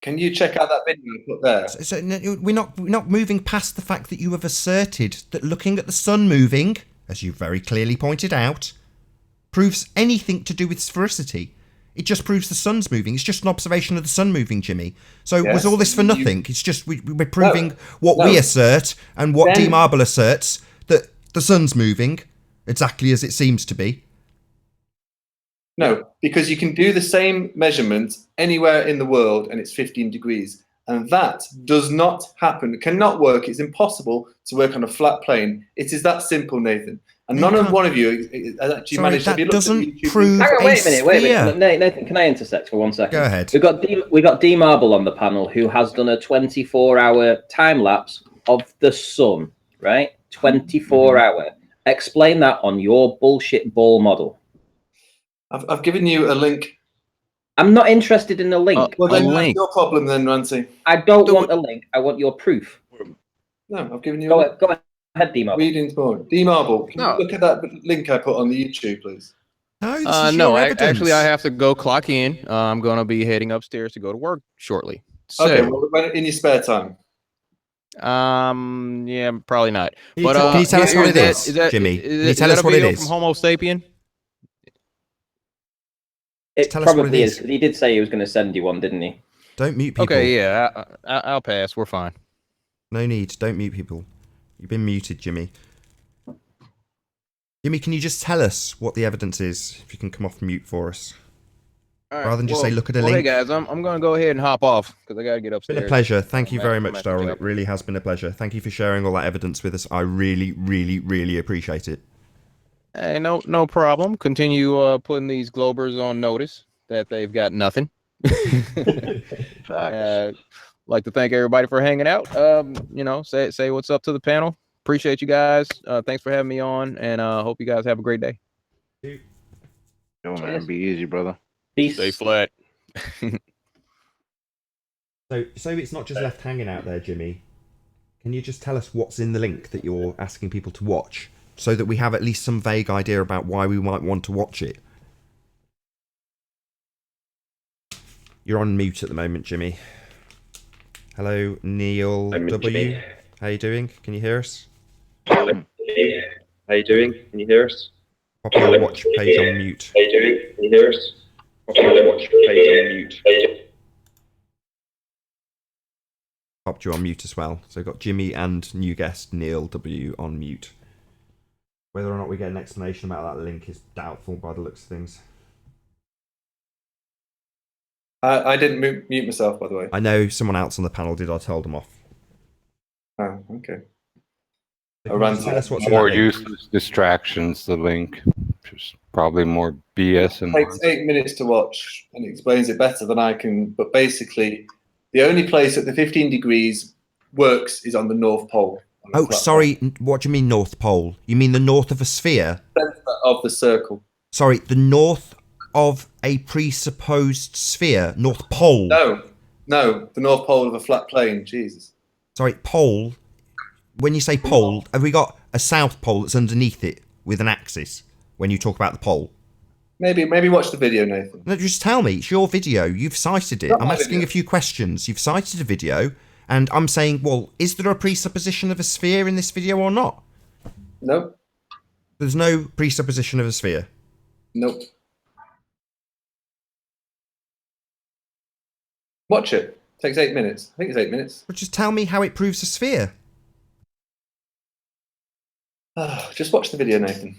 can you check out that video I put there?
So we're not moving past the fact that you have asserted that looking at the sun moving, as you very clearly pointed out, proves anything to do with sphericity. It just proves the sun's moving. It's just an observation of the sun moving, Jimmy. So
Yes,
was all this for
you-
nothing? It's just we're proving what
no.
we assert and what
Then-
D. Marble asserts, that the sun's moving exactly as it seems to be.
No, because you can do the same measurement anywhere in the world and it's 15 degrees. And that does not happen, cannot work. It's impossible to work on a flat plane. It is that simple, Nathan. And none of one of you has actually managed to.
That doesn't prove
Hang on, wait a minute.
sphere.
Nathan, can I intersect for 1 second?
Go ahead.
We got D Marble on the panel who has done a 24-hour time lapse of the sun, right? 24-hour. Explain that on your bullshit ball model.
I've given you a link.
I'm not interested in the link.
Well, then
link.
that's your problem, then, Rancy.
I don't want a link. I want your proof.
No, I've given you.
Go ahead, D Marble.
Reading more. D Marble, can you look at that link I put on the YouTube, please?
No, actually, I have to go clock in. I'm going to be heading upstairs to go to work shortly. So,
Okay, well, in your spare time.
Yeah, probably not.
But can you tell us what it is, Jimmy? Can you tell us what it is?
From Homo sapien?
It probably is, because he did say he was going to send you one, didn't he?
Don't mute people.
Okay, yeah, I'll pass. We're fine.
No need. Don't mute people. You've been muted, Jimmy. Jimmy, can you just tell us what the evidence is? If you can come off mute for us.
All right,
rather than just say, look at a link.
Hey, guys, I'm going to go ahead and hop off because I got to get upstairs.
It's been a pleasure. Thank you very much, Darrell. It really has been a pleasure. Thank you for sharing all that evidence with us. I really, really, really appreciate it.
Hey, no problem. Continue putting these Globers on notice that they've got nothing. Like to thank everybody for hanging out. Say what's up to the panel. Appreciate you guys. Thanks for having me on, and hope you guys have a great day.
Yo, man, be easy, brother.
Peace.
Stay flat.
So it's not just left hanging out there, Jimmy. Can you just tell us what's in the link that you're asking people to watch, so that we have at least some vague idea about why we might want to watch it? You're on mute at the moment, Jimmy. Hello, Neil W.
Jimmy.
How you doing? Can you hear us?
How you doing? Can you hear us?
Pop your watch page on mute.
How you doing? Can you hear us? Pop your watch page on mute.
Popped you on mute as well. So we've got Jimmy and new guest Neil W on mute. Whether or not we get an explanation about that link is doubtful by the looks of things.
I didn't mute myself, by the way.
I know someone else on the panel did. I told them off.
Oh, okay.
Tell us what's
More useless distractions, the link. Just probably more BS.
It takes 8 minutes to watch, and it explains it better than I can. But basically, the only place that the 15 degrees works is on the North Pole.
Oh, sorry. What do you mean North Pole? You mean the north of a sphere?
Center of the circle.
Sorry, the north of a presupposed sphere? North Pole?
No, the North Pole of a flat plane. Jesus.
Sorry, pole. When you say pole, have we got a south pole that's underneath it with an axis when you talk about the pole?
Maybe watch the video, Nathan.
No, just tell me. It's your video. You've cited it. I'm asking a few questions. You've cited a video, and I'm saying, well, is there a presupposition of a sphere in this video or not?
Nope.
There's no presupposition of a sphere.
Nope. Watch it. Takes 8 minutes. I think it's 8 minutes.
But just tell me how it proves a sphere.
Just watch the video, Nathan.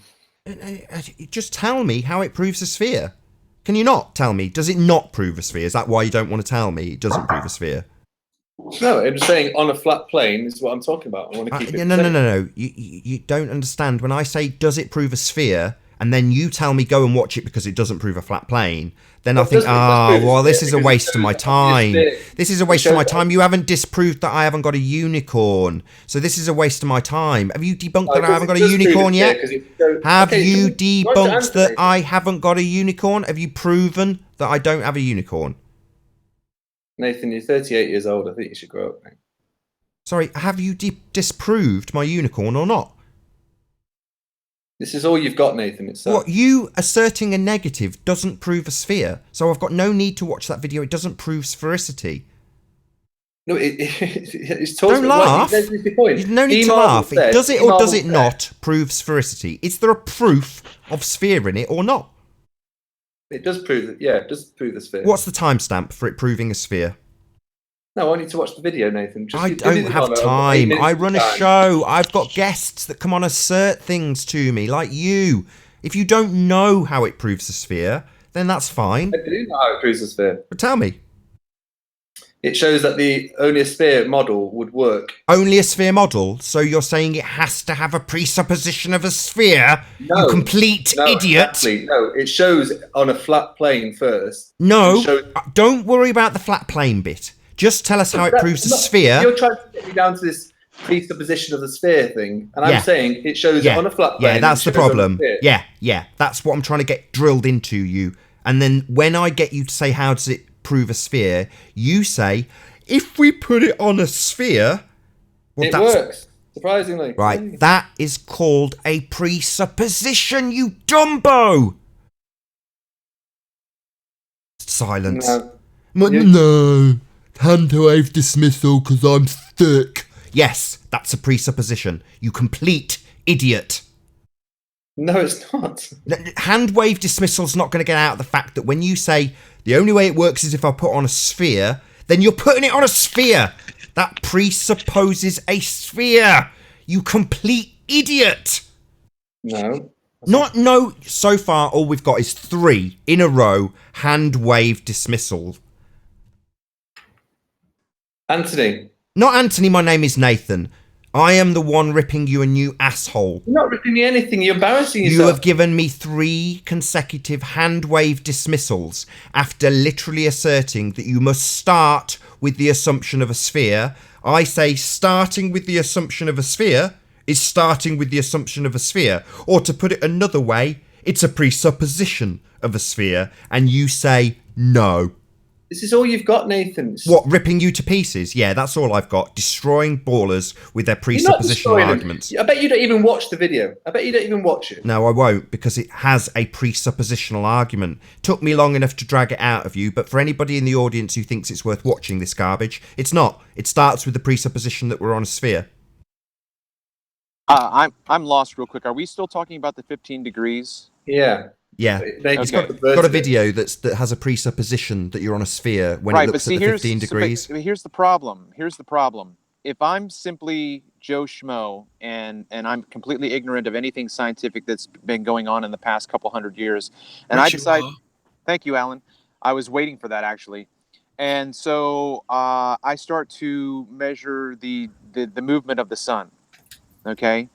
Just tell me how it proves a sphere. Can you not tell me? Does it not prove a sphere? Is that why you don't want to tell me it doesn't prove a sphere?
No, I'm saying on a flat plane is what I'm talking about. I want to keep it.
No. You don't understand. When I say, does it prove a sphere, and then you tell me go and watch it because it doesn't prove a flat plane, then I think, this is a waste of my time. This is a waste of my time. You haven't disproved that I haven't got a unicorn. So this is a waste of my time. Have you debunked that I haven't got a unicorn yet? Have you debunked that I haven't got a unicorn? Have you proven that I don't have a unicorn?
Nathan, you're 38 years old. I think you should grow up, mate.
Sorry, have you disproved my unicorn or not?
This is all you've got, Nathan. It's
what, you asserting a negative doesn't prove a sphere, so I've got no need to watch that video. It doesn't prove sphericity.
No, it's totally...
Don't laugh. There's no need to laugh. Does it or does it not prove sphericity? Is there a proof of sphere in it or not?
It does prove it. Yeah, it does prove the sphere.
What's the timestamp for it proving a sphere?
No, I need to watch the video, Nathan.
I don't have time. I run a show. I've got guests that come on assert things to me, like you. If you don't know how it proves a sphere, then that's fine.
I do know how it proves a sphere.
But tell me.
It shows that the only a sphere model would work.
Only a sphere model? So you're saying it has to have a presupposition of a sphere?
No,
you complete idiot.
Exactly. No, it shows on a flat plane first.
No, don't worry about the flat plane bit. Just tell us how it proves a sphere.
You're trying to get me down to this presupposition of the sphere thing, and I'm saying it shows it on a flat plane.
Yeah, that's the problem. Yeah, that's what I'm trying to get drilled into you. And then when I get you to say how does it prove a sphere, you say, if we put it on a sphere...
Well, it works, surprisingly.
Right, that is called a presupposition, you dumbo! Silence. No. Hand wave dismissal because I'm thick. Yes, that's a presupposition. You complete idiot.
No, it's not.
Hand wave dismissal's not going to get out of the fact that when you say the only way it works is if I put on a sphere, then you're putting it on a sphere. That presupposes a sphere. You complete idiot.
No.
No, so far all we've got is 3 in a row hand wave dismissal.
Anthony.
Not Anthony, my name is Nathan. I am the one ripping you a new asshole.
You're not ripping me anything, you're embarrassing yourself.
You have given me 3 consecutive hand wave dismissals after literally asserting that you must start with the assumption of a sphere. I say starting with the assumption of a sphere is starting with the assumption of a sphere. Or to put it another way, it's a presupposition of a sphere. And you say no.
This is all you've got, Nathan.
What, ripping you to pieces? Yeah, that's all I've got. Destroying ballers with their presuppositional arguments.
I bet you don't even watch the video. I bet you don't even watch it.
No, I won't, because it has a presuppositional argument. Took me long enough to drag it out of you, but for anybody in the audience who thinks it's worth watching this garbage, it's not. It starts with the presupposition that we're on a sphere.
I'm lost real quick. Are we still talking about the 15 degrees?
Yeah.
Yeah, it's got a video that has a presupposition that you're on a sphere when it looks at the 15 degrees.
But here's the problem. If I'm simply Joe Schmo and I'm completely ignorant of anything scientific that's been going on in the past couple hundred years, and I decide, thank you, Alan. I was waiting for that actually, and so I start to measure the movement of the sun. Okay.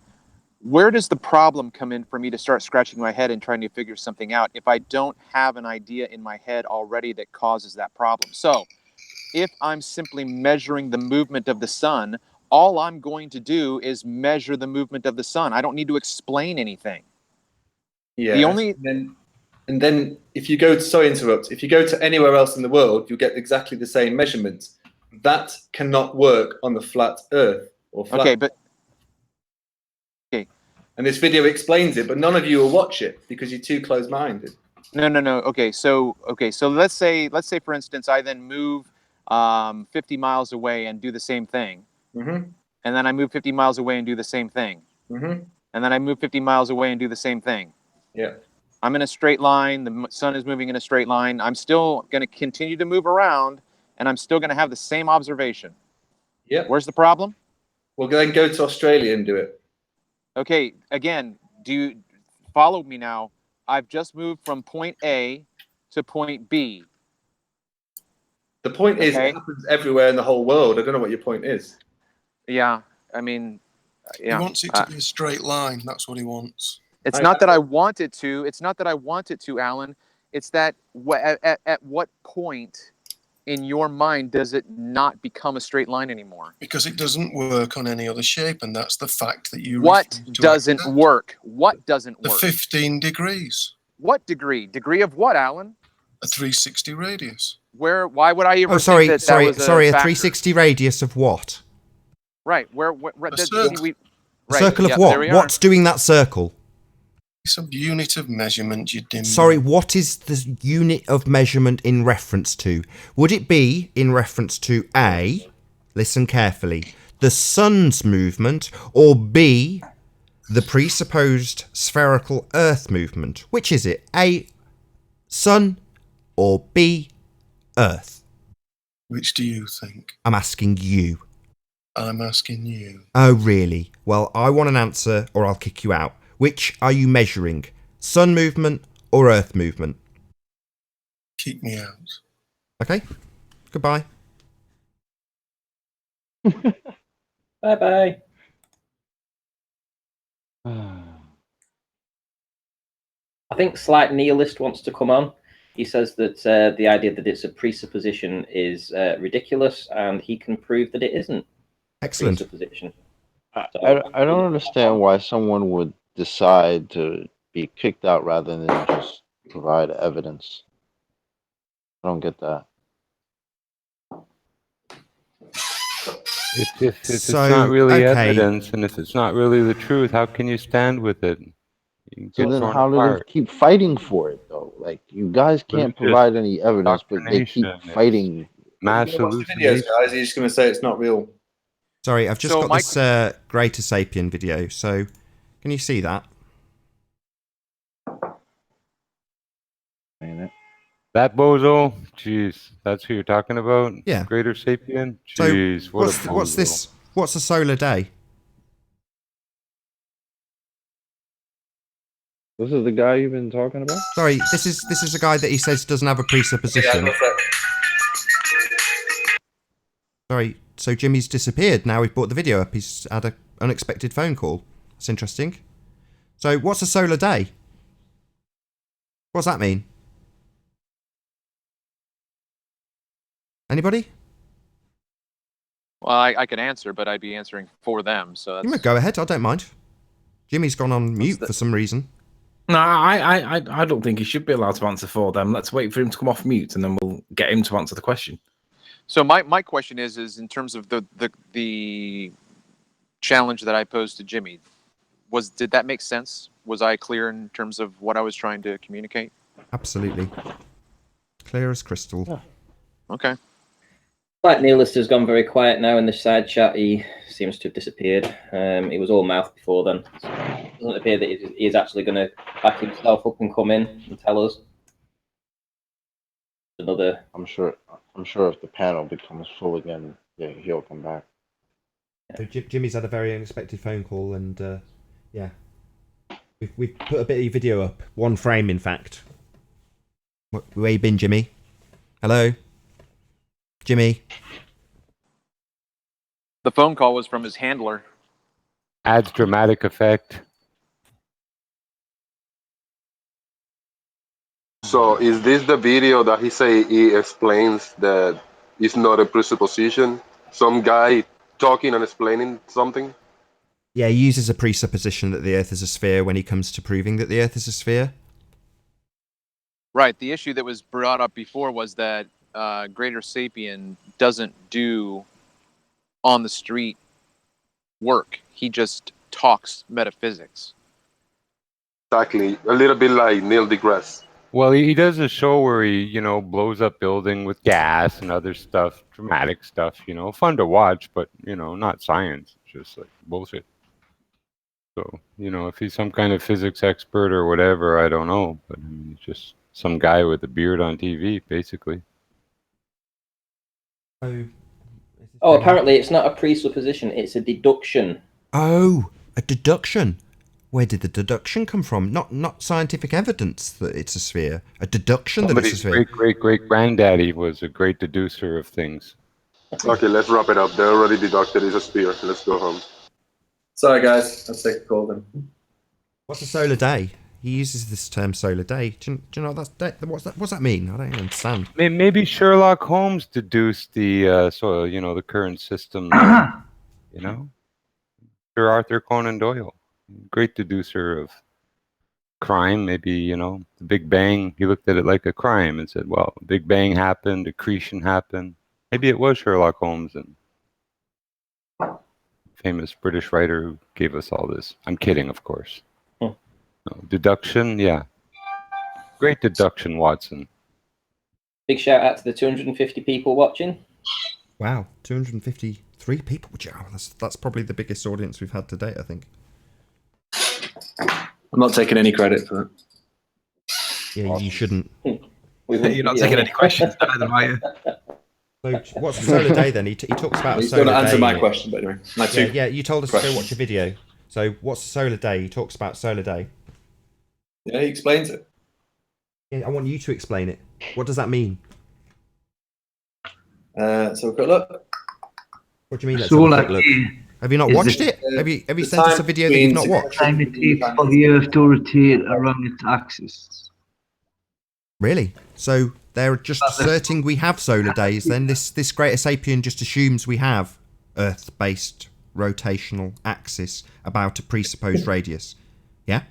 Where does the problem come in for me to start scratching my head and trying to figure something out if I don't have an idea in my head already that causes that problem? So if I'm simply measuring the movement of the sun, all I'm going to do is measure the movement of the sun. I don't need to explain anything.
Yeah. And then if you go to, sorry to interrupt, if you go to anywhere else in the world, you'll get exactly the same measurements. That cannot work on the flat Earth or flat.
Okay, but
and this video explains it, but none of you will watch it because you're too close-minded.
No. Okay, so let's say for instance, I then move 50 miles away and do the same thing, and then I move 50 miles away and do the same thing, and then I move 50 miles away and do the same thing.
Yeah.
I'm in a straight line. The sun is moving in a straight line. I'm still going to continue to move around, and I'm still going to have the same observation.
Yeah.
Where's the problem?
Well, then go to Australia and do it.
Okay, again, do you follow me now? I've just moved from point A to point B.
The point is, it happens everywhere in the whole world. I don't know what your point is.
Yeah, I mean, yeah.
He wants it to be a straight line. That's what he wants.
It's not that I want it to. It's not that I want it to, Alan. It's that at what point in your mind does it not become a straight line anymore?
Because it doesn't work on any other shape, and that's the fact that you.
What doesn't work? What doesn't work?
The 15 degrees.
What degree? Degree of what, Alan?
A 360 radius.
Where? Why would I even?
Sorry.
A
A 360 radius of what?
Right. Where
a circle.
A circle of what? What's doing that circle?
It's a unit of measurement, you dim.
Sorry, what is the unit of measurement in reference to? Would it be in reference to A, listen carefully, the sun's movement, or B, the presupposed spherical Earth movement? Which is it? A, sun, or B, Earth?
Which do you think?
I'm asking you.
I'm asking you.
Oh, really? Well, I want an answer or I'll kick you out. Which are you measuring? Sun movement or Earth movement?
Keep me out.
Okay. Goodbye.
Bye-bye. I think Slight Nihilist wants to come on. He says that the idea that it's a presupposition is ridiculous, and he can prove that it isn't a
Excellent.
presupposition.
I don't understand why someone would decide to be kicked out rather than just provide evidence. I don't get that.
If it's
So,
not really
okay.
evidence, and if it's not really the truth, how can you stand with it? You
So
get
then
torn
how do
apart.
they keep fighting for it though? Like you guys
But it's
can't
just
provide any evidence, but they keep
indoctrination, it's
fighting.
mass
You're gonna watch the videos,
hallucination.
guys. You're just going to say it's not real.
Sorry, I've just
So
got
my-
this Greater Sapien video. So, can you see that?
Ain't it?
That bozo, jeez, that's who you're talking about?
Yeah.
Greater Sapien?
So,
Jeez, what a bozo.
what's this? What's a solar day?
This is the guy you've been talking about?
Sorry, this is a guy that he says doesn't have a presupposition. Sorry, so Jimmy's disappeared. Now we've brought the video up. He's had an unexpected phone call. That's interesting. So, what's a solar day? What's that mean? Anybody?
Well, I can answer, but I'd be answering for them. So
You
that's...
might go ahead. I don't mind. Jimmy's gone on mute for some reason.
No, I don't think he should be allowed to answer for them. Let's wait for him to come off mute, and then we'll get him to answer the question.
So my question is in terms of the challenge that I posed to Jimmy, did that make sense? Was I clear in terms of what I was trying to communicate?
Absolutely. Clear as crystal.
Yeah.
Okay.
Slight Nihilist has gone very quiet now in the side chat. He seems to have disappeared. He was all mouth before then. So it doesn't appear that he's actually going to back himself up and come in and tell us. Another.
I'm sure if the panel becomes full again, yeah, he'll come back.
So Jimmy's had a very unexpected phone call, and yeah, we've put a bit of video up, one frame in fact. Where you been, Jimmy? Hello, Jimmy.
The phone call was from his handler.
Adds dramatic effect.
So is this the video that he explains that it's not a presupposition? Some guy talking and explaining something?
Yeah, he uses a presupposition that the Earth is a sphere when he comes to proving that the Earth is a sphere.
Right. The issue that was brought up before was that Greater Sapien doesn't do on the street work. He just talks metaphysics.
Exactly. A little bit like Neil deGrasse.
Well, he does a show where he, blows up building with gas and other stuff, dramatic stuff, fun to watch, but, not science, just like bullshit. So, if he's some kind of physics expert or whatever, I don't know, but I mean, he's just some guy with a beard on TV, basically.
Oh, apparently it's not a presupposition, it's a deduction.
Oh, a deduction. Where did the deduction come from? Not scientific evidence that it's a sphere. A deduction that it's a sphere.
Great granddaddy was a great deducer of things.
Okay, let's wrap it up. They already deducted it's a sphere. Let's go home.
Sorry, guys. Let's take a call then.
What's a solar day? He uses this term solar day. Do you know what what's that mean? I don't even understand.
Maybe Sherlock Holmes deduced the the current system. Sir Arthur Conan Doyle, great deducer of crime. Maybe the Big Bang. He looked at it like a crime and said, "Well, Big Bang happened, accretion happened." Maybe it was Sherlock Holmes and famous British writer who gave us all this. I'm kidding, of course. No, deduction, yeah. Great deduction, Watson.
Big shout out to the 250 people watching.
Wow, 253 people. Wow, that's probably the biggest audience we've had to date, I think.
I'm not taking any credit for that.
Yeah, you shouldn't.
You're not taking any questions either, are you?
So, what's the solar day then? He talks about
He's
a solar
going to answer
day.
my question, but anyway.
Yeah, you told us to go watch a video. So, what's a solar day? He talks about solar day.
Yeah, he explains it.
Yeah, I want you to explain it. What does that mean?
So we've got look.
What do you mean? Let's have a quick look. Have you not
is
watched
the-
it? Have you
the
sent us a
time
video that you've
between
not watched?
time it takes for the Earth to rotate around its axis.
Really? So they're just asserting we have solar days. Then this greater sapien just assumes we have Earth-based rotational axis about a presupposed radius. Yeah,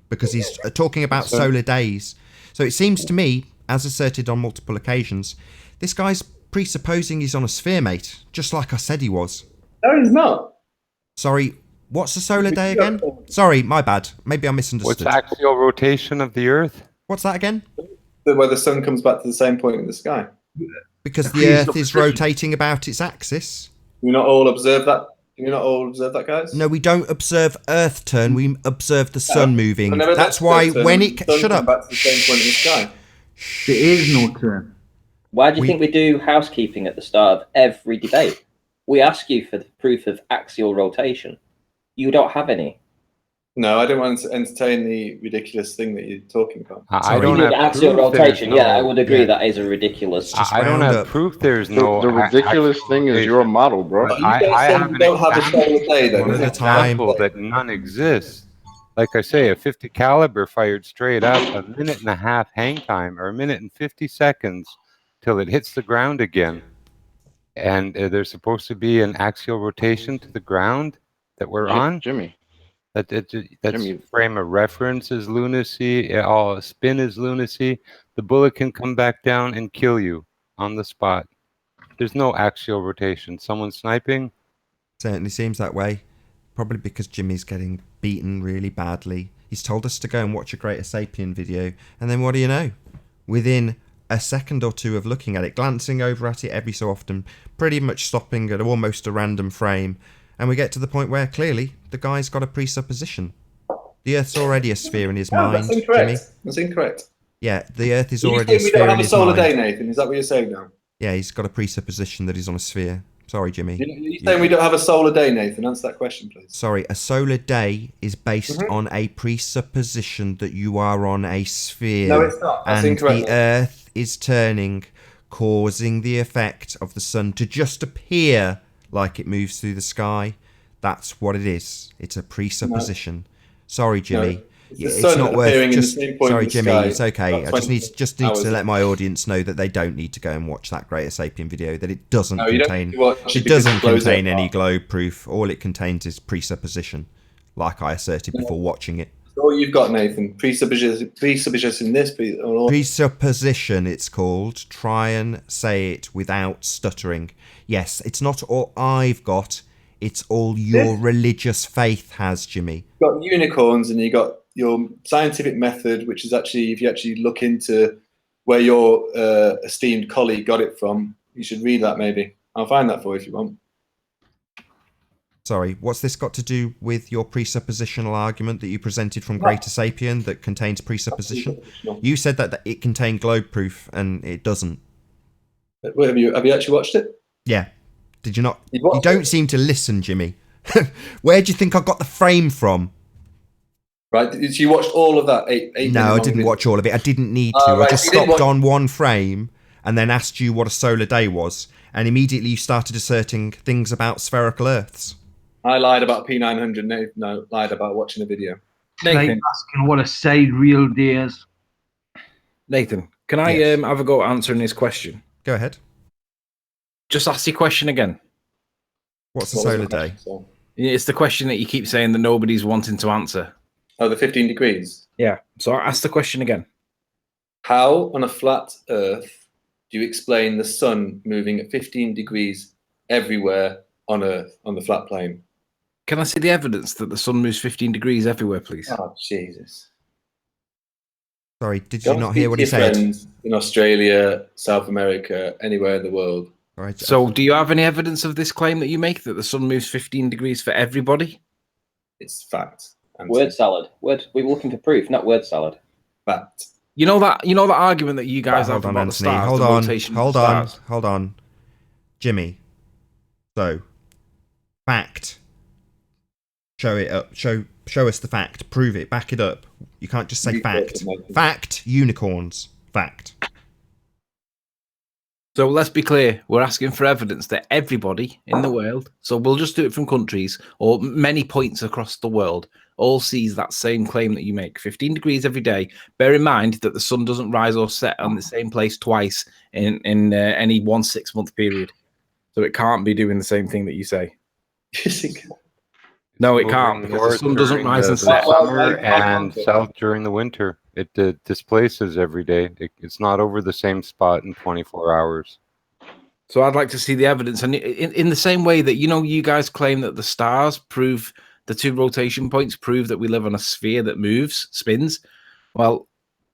because he's talking about solar days. So it seems to me, as asserted on multiple occasions, this guy's presupposing he's on a sphere, mate, just like I said he was.
No, he's not.
Sorry, what's a solar day again? Sorry, my bad. Maybe I misunderstood.
What's axial rotation of the Earth?
What's that again?
Where the sun comes back to the same point in the sky.
Because the Earth is rotating about its axis.
Do you not all observe that? Do you not all observe that, guys?
No, we don't observe Earth turn. We observe the sun moving.
Whenever
That's
the
why
sun
when
turns,
it
the sun
shut
comes
up.
back to the same point in the sky.
There is no turn.
Why do you think we do housekeeping at the start of every debate? We ask you for the proof of axial rotation. You don't have any.
No, I don't want to entertain the ridiculous thing that you're talking about.
I don't
You
have
need axial
proof
rotation.
there's
Yeah, I
no-
would agree
yeah.
that is a ridiculous.
I don't
round
have
up.
proof there's no.
The ridiculous
axial
thing is
rotation.
your model, bro.
But
You guys
I
saying
have
you
an
don't have a
example.
solar day, then?
One
is
at a
it?
time.
Example that none exists. Like I say, a 50 caliber fired straight up, a minute and a half hang time, or a minute and 50 seconds till it hits the ground again. And there's supposed to be an axial rotation to the ground that we're on.
Jimmy.
That's
Jimmy.
frame of reference is lunacy. All spin is lunacy. The bullet can come back down and kill you on the spot. There's no axial rotation. Someone sniping.
Certainly seems that way. Probably because Jimmy's getting beaten really badly. He's told us to go and watch a Greater Sapien video, and then what do you know? Within a second or two of looking at it, glancing over at it every so often, pretty much stopping at almost a random frame, and we get to the point where clearly the guy's got a presupposition. The Earth's already a sphere in his mind,
That's incorrect.
Jimmy.
That's incorrect.
Yeah, the Earth is
You
already a
think we don't
sphere
have
in
a
his
solar
mind.
day, Nathan? Is that what you're saying now?
Yeah, he's got a presupposition that he's on a sphere. Sorry, Jimmy.
You're saying we don't have a solar day, Nathan? Answer that question, please.
Sorry, a solar day is based on a presupposition that you are on a sphere.
No, it's not. That's
and
incorrect.
the Earth is turning, causing the effect of the sun to just appear like it moves through the sky. That's what it is. It's a presupposition. Sorry, Jimmy.
It's
Yeah,
the
it's
sun
not worth
appearing in the
just.
same point
Sorry,
in the
Jimmy.
sky
It's okay.
about
I just need
20
to
hours.
let my audience know that they don't need to go and watch that Greater Sapien video. That it doesn't
No, you don't
contain.
need to watch it
It
because
doesn't
it blows
contain
it
any
apart.
globe proof. All it contains is presupposition, like I asserted before watching it.
That's all you've got, Nathan. Presupposition this.
Presupposition, it's called. Try and say it without stuttering. Yes, it's not all I've got. It's all your religious faith has, Jimmy.
You've got unicorns, and you got your scientific method, which is actually, if you actually look into where your esteemed colleague got it from, you should read that maybe. I'll find that for you if you want.
Sorry, what's this got to do with your presuppositional argument that you presented from Greater Sapien that contains presupposition? You said that it contained globe proof, and it doesn't.
Wait, have you actually watched it?
Yeah. Did you not?
You've
You
watched
don't
it?
seem to listen, Jimmy. Where do you think I got the frame from?
Right? So you watched all of that? Eight
No, I
minute
didn't
long
watch all of it. I didn't need to. I
right,
just
you didn't
stopped
watch-
on one frame and then asked you what a solar day was, and immediately you started asserting things about spherical Earths.
I lied about P900. No, lied about watching a video.
Like
Nathan,
asking what a sidereal day is.
Nathan, can I
Yes.
have a go at answering this question?
Go ahead.
Just ask your question again.
What's a
What was
solar
the
day?
question, so?
It's the question that you keep saying that nobody's wanting to answer.
Oh, the 15 degrees.
Yeah. So ask the question again.
How on a flat Earth do you explain the sun moving at 15 degrees everywhere on Earth, on the flat plane?
Can I see the evidence that the sun moves 15 degrees everywhere, please?
Oh, Jesus.
Sorry, did
Go
you
and
not
speak
hear what
to
he
your
said?
friends in Australia, South America, anywhere in the world.
Right.
So do you have any evidence of this claim that you make that the sun moves 15 degrees for everybody?
It's fact.
Word salad. We were looking for proof, not word salad.
Fact.
You know that argument that you guys have
hold on,
about the
Anthony.
stars,
Hold
the
on.
rotation
Hold
of the
on.
stars.
Hold on. Jimmy. So, fact. Show it up. Show us the fact. Prove it. Back it up. You can't just say
You
fact.
said it, Nathan.
Fact. Unicorns. Fact.
So let's be clear. We're asking for evidence that everybody in the world, so we'll just do it from countries or many points across the world, all sees that same claim that you make. 15 degrees every day. Bear in mind that the sun doesn't rise or set on the same place twice in any 1 6-month period. So it can't be doing the same thing that you say. No, it can't,
Moving
because the sun doesn't
during
rise
the
and set.
summer and south during the winter. It displaces every day. It's not over the same spot in 24 hours.
So I'd like to see the evidence. And in the same way that, you guys claim that the stars prove, the 2 rotation points prove that we live on a sphere that moves, spins. Well,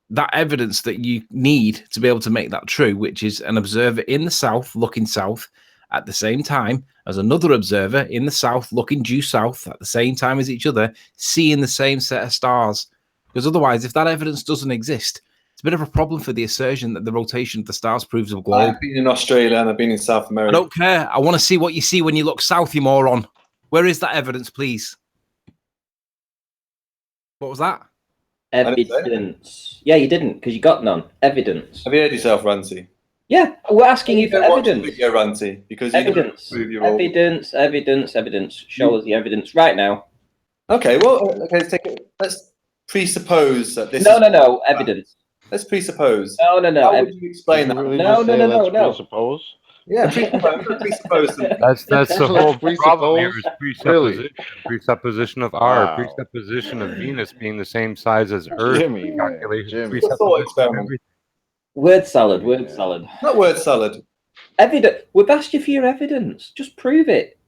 that evidence that you need to be able to make that true, which is an observer in the south looking south at the same time as another observer in the south looking due south at the same time as each other, seeing the same set of stars. Because otherwise, if that evidence doesn't exist, it's a bit of a problem for the assertion that the rotation of the stars proves a globe.
I've been in Australia and I've been in South America.
I don't care. I want to see what you see when you look south, you moron. Where is that evidence, please? What was that?
Evidence. Yeah, you didn't, because you got none. Evidence.
Have you heard yourself, Ranty?
Yeah, we're asking you for evidence.
Video, Ranty, because you
Evidence. Evidence. Show us the evidence right now.
Okay, well, let's presuppose that this.
No. Evidence.
Let's presuppose.
No.
How would you explain that?
Really
No.
Presuppose.
Yeah, presuppose.
That's the whole problem here is presupposition.
Really?
Presupposition of
Wow.
R, presupposition of Venus being the same size as Earth.
Jimmy,
Calculation,
Jimmy.
Thought experiment.
Word salad.
Not word salad.
Evidence. We've asked you for your evidence. Just prove it.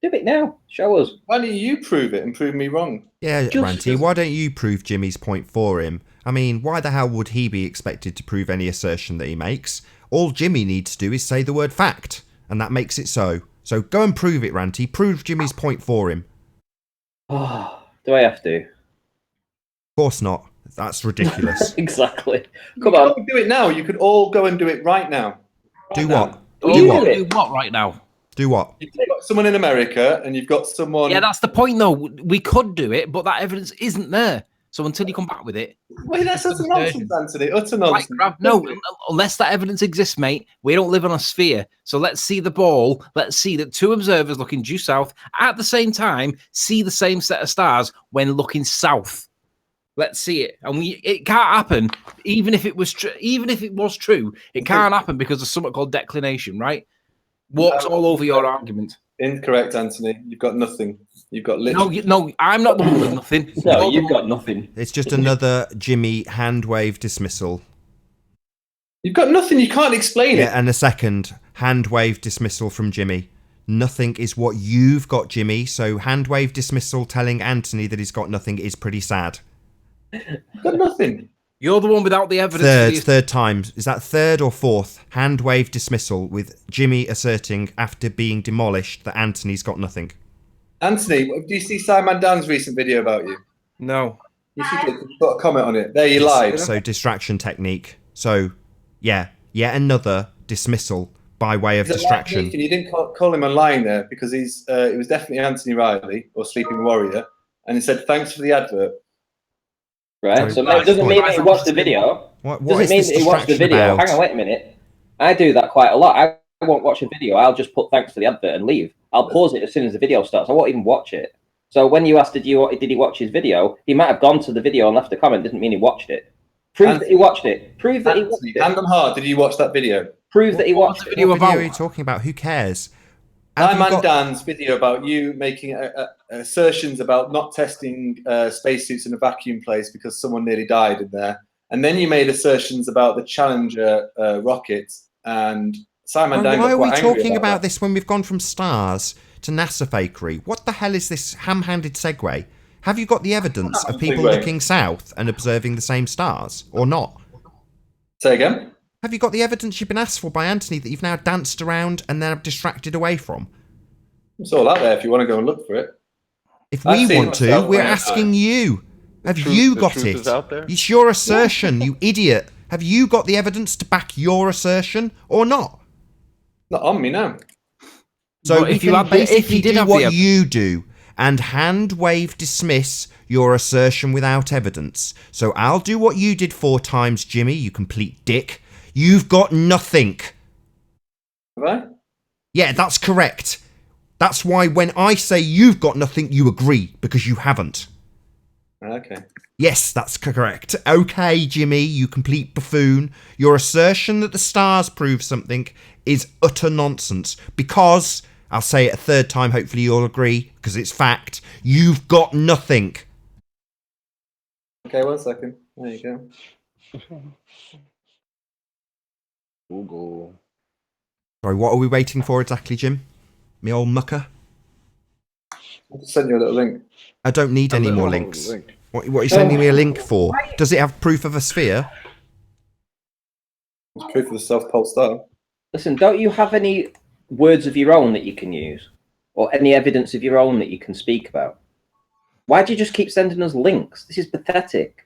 Do it now. Show us.
Why don't you prove it and prove me wrong?
Yeah, Ranty, why don't you prove Jimmy's point for him? I mean, why the hell would he be expected to prove any assertion that he makes? All Jimmy needs to do is say the word fact, and that makes it so. So go and prove it, Ranty. Prove Jimmy's point for him.
Oh, do I have to?
Of course not. That's ridiculous.
Exactly.
Come on. Do it now. You could all go and do it right now.
Do what?
Do what right now?
Do what?
You've got someone in America and you've got someone...
Yeah, that's the point, though. We could do it, but that evidence isn't there. So until you come back with it...
Wait, that's utter nonsense, Anthony. Utter nonsense.
Right, no, unless that evidence exists, mate, we don't live on a sphere. So let's see the ball. Let's see that 2 observers looking due south at the same time see the same set of stars when looking south. Let's see it. And it can't happen, even if it was true. Even if it was true, it can't happen because of something called declination, right? Walks all over your argument.
Incorrect, Anthony. You've got nothing. You've got literally...
No, I'm not the one with nothing.
No, you've got nothing.
It's just another Jimmy hand wave dismissal.
You've got nothing. You can't explain it.
Yeah, and a second hand wave dismissal from Jimmy. Nothing is what you've got, Jimmy. So hand wave dismissal telling Anthony that he's got nothing is pretty sad.
You've got nothing.
You're the one without the evidence.
Third time. Is that third or fourth hand wave dismissal with Jimmy asserting after being demolished that Anthony's got nothing?
Anthony, do you see Simon Dan's recent video about you?
No.
You should put a comment on it. There, you lied.
So distraction technique. So, yeah, yet another dismissal by way of distraction.
Nathan, you didn't call him a lying there because it was definitely Anthony Riley or Sleeping Warrior, and he said thanks for the advert.
Right, so it doesn't mean that he watched the video.
What
doesn't
is
mean
this
that he watched the
distraction
video.
about?
Hang on, wait a minute. I do that quite a lot. I won't watch a video. I'll just put thanks for the advert and leave. I'll pause it as soon as the video starts. I won't even watch it. So when you asked, did he watch his video? He might have gone to the video and left a comment. Didn't mean he watched it. Prove that he watched it. Prove that he watched it.
Hand on heart, did you watch that video?
Prove that he watched it.
What video are you talking about? Who cares?
Simon Dan's video about you making assertions about not testing spacesuits in a vacuum place because someone nearly died in there. And then you made assertions about the Challenger rocket, and Simon Dan
why
got
are we
quite angry
talking about
that.
this when we've gone from stars to NASA fakery? What the hell is this ham-handed segue? Have you got the evidence of people looking south and observing the same stars, or not?
Say again?
Have you got the evidence you've been asked for by Anthony that you've now danced around and then distracted away from?
It's all out there if you want to go and look for it.
If we want to, we're asking you. Have you got it? It's your assertion, you idiot. Have you got the evidence to back your assertion or not?
Not on me now.
So
Well,
if you
if
basically
you did
do
have
what
the
you do and hand wave dismiss your assertion without evidence. So I'll do what you did 4 times, Jimmy, you complete dick. You've got nothing.
Have I?
Yeah, that's correct. That's why when I say you've got nothing, you agree, because you haven't.
Okay.
Yes, that's correct. Okay, Jimmy, you complete buffoon. Your assertion that the stars prove something is utter nonsense, because, I'll say it a third time, hopefully you'll agree, because it's fact, you've got nothing.
Okay, 1 second. There you go.
Google.
Sorry, what are we waiting for exactly, Jim? Me old mucker?
I'll just send you a little link.
I don't need any more links. What are you sending me a link for? Does it have proof of a sphere?
It's proof of the South Pole star.
Listen, don't you have any words of your own that you can use? Or any evidence of your own that you can speak about? Why do you just keep sending us links? This is pathetic.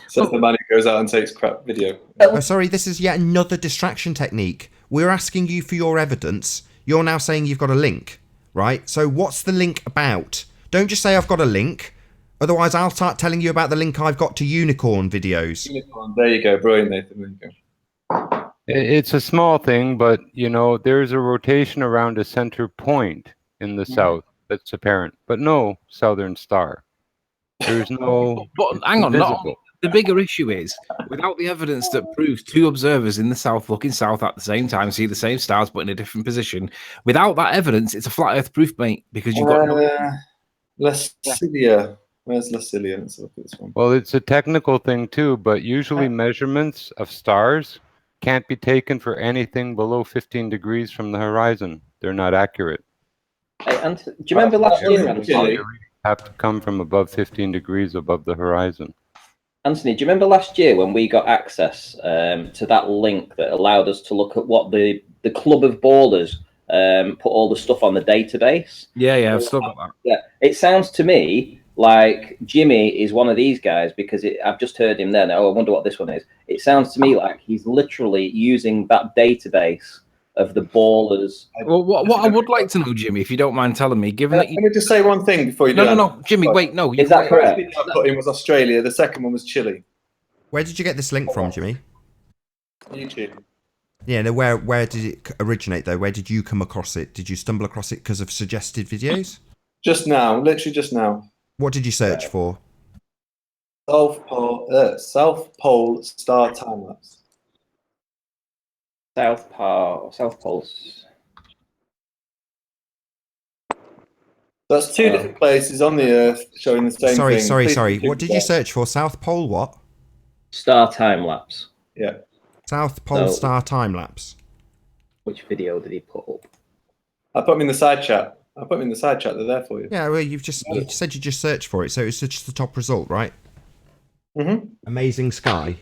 Says the man who goes out and takes crap video.
Oh, sorry, this is yet another distraction technique. We're asking you for your evidence. You're now saying you've got a link, right? So what's the link about? Don't just say I've got a link. Otherwise, I'll start telling you about the link I've got to unicorn videos.
Unicorn. There you go. Brilliant, Nathan. There you go.
It's a small thing, but, you know, there's a rotation around a center point in the south that's apparent, but no southern star. There's no...
But hang on, the bigger issue is, without the evidence that proves two observers in the south looking south at the same time see the same stars but in a different position, without that evidence, it's a flat earth proof, mate, because you've got...
Lacilia. Where's Lacilia? Let's look at this one.
Well, it's a technical thing too, but usually measurements of stars can't be taken for anything below 15 degrees from the horizon. They're not accurate.
Hey, do you remember last year, Anthony?
Have to come from above 15 degrees above the horizon.
Anthony, do you remember last year when we got access to that link that allowed us to look at what the club of ballers put all the stuff on the database?
Yeah, I've still got that.
Yeah, it sounds to me like Jimmy is one of these guys because I've just heard him then. Oh, I wonder what this one is. It sounds to me like he's literally using that database of the ballers.
Well, what I would like to know, Jimmy, if you don't mind telling me, given that you...
Let me just say one thing before you do that.
No, Jimmy, wait, no.
Is that correct?
The first video I put in was Australia. The second one was Chile.
Where did you get this link from, Jimmy?
YouTube.
Yeah, no, where did it originate, though? Where did you come across it? Did you stumble across it because of suggested videos?
Just now, literally just now.
What did you search for?
South Pole star time lapse.
South Poles.
That's two different places on the Earth showing the same thing.
Sorry. What did you search for? South Pole what?
Star time lapse.
Yeah.
South Pole star time lapse.
Which video did he put up?
I put them in the side chat. They're there for you.
Yeah, well, you said you just searched for it, so it's just the top result, right?
Mm-hmm.
Amazing Sky.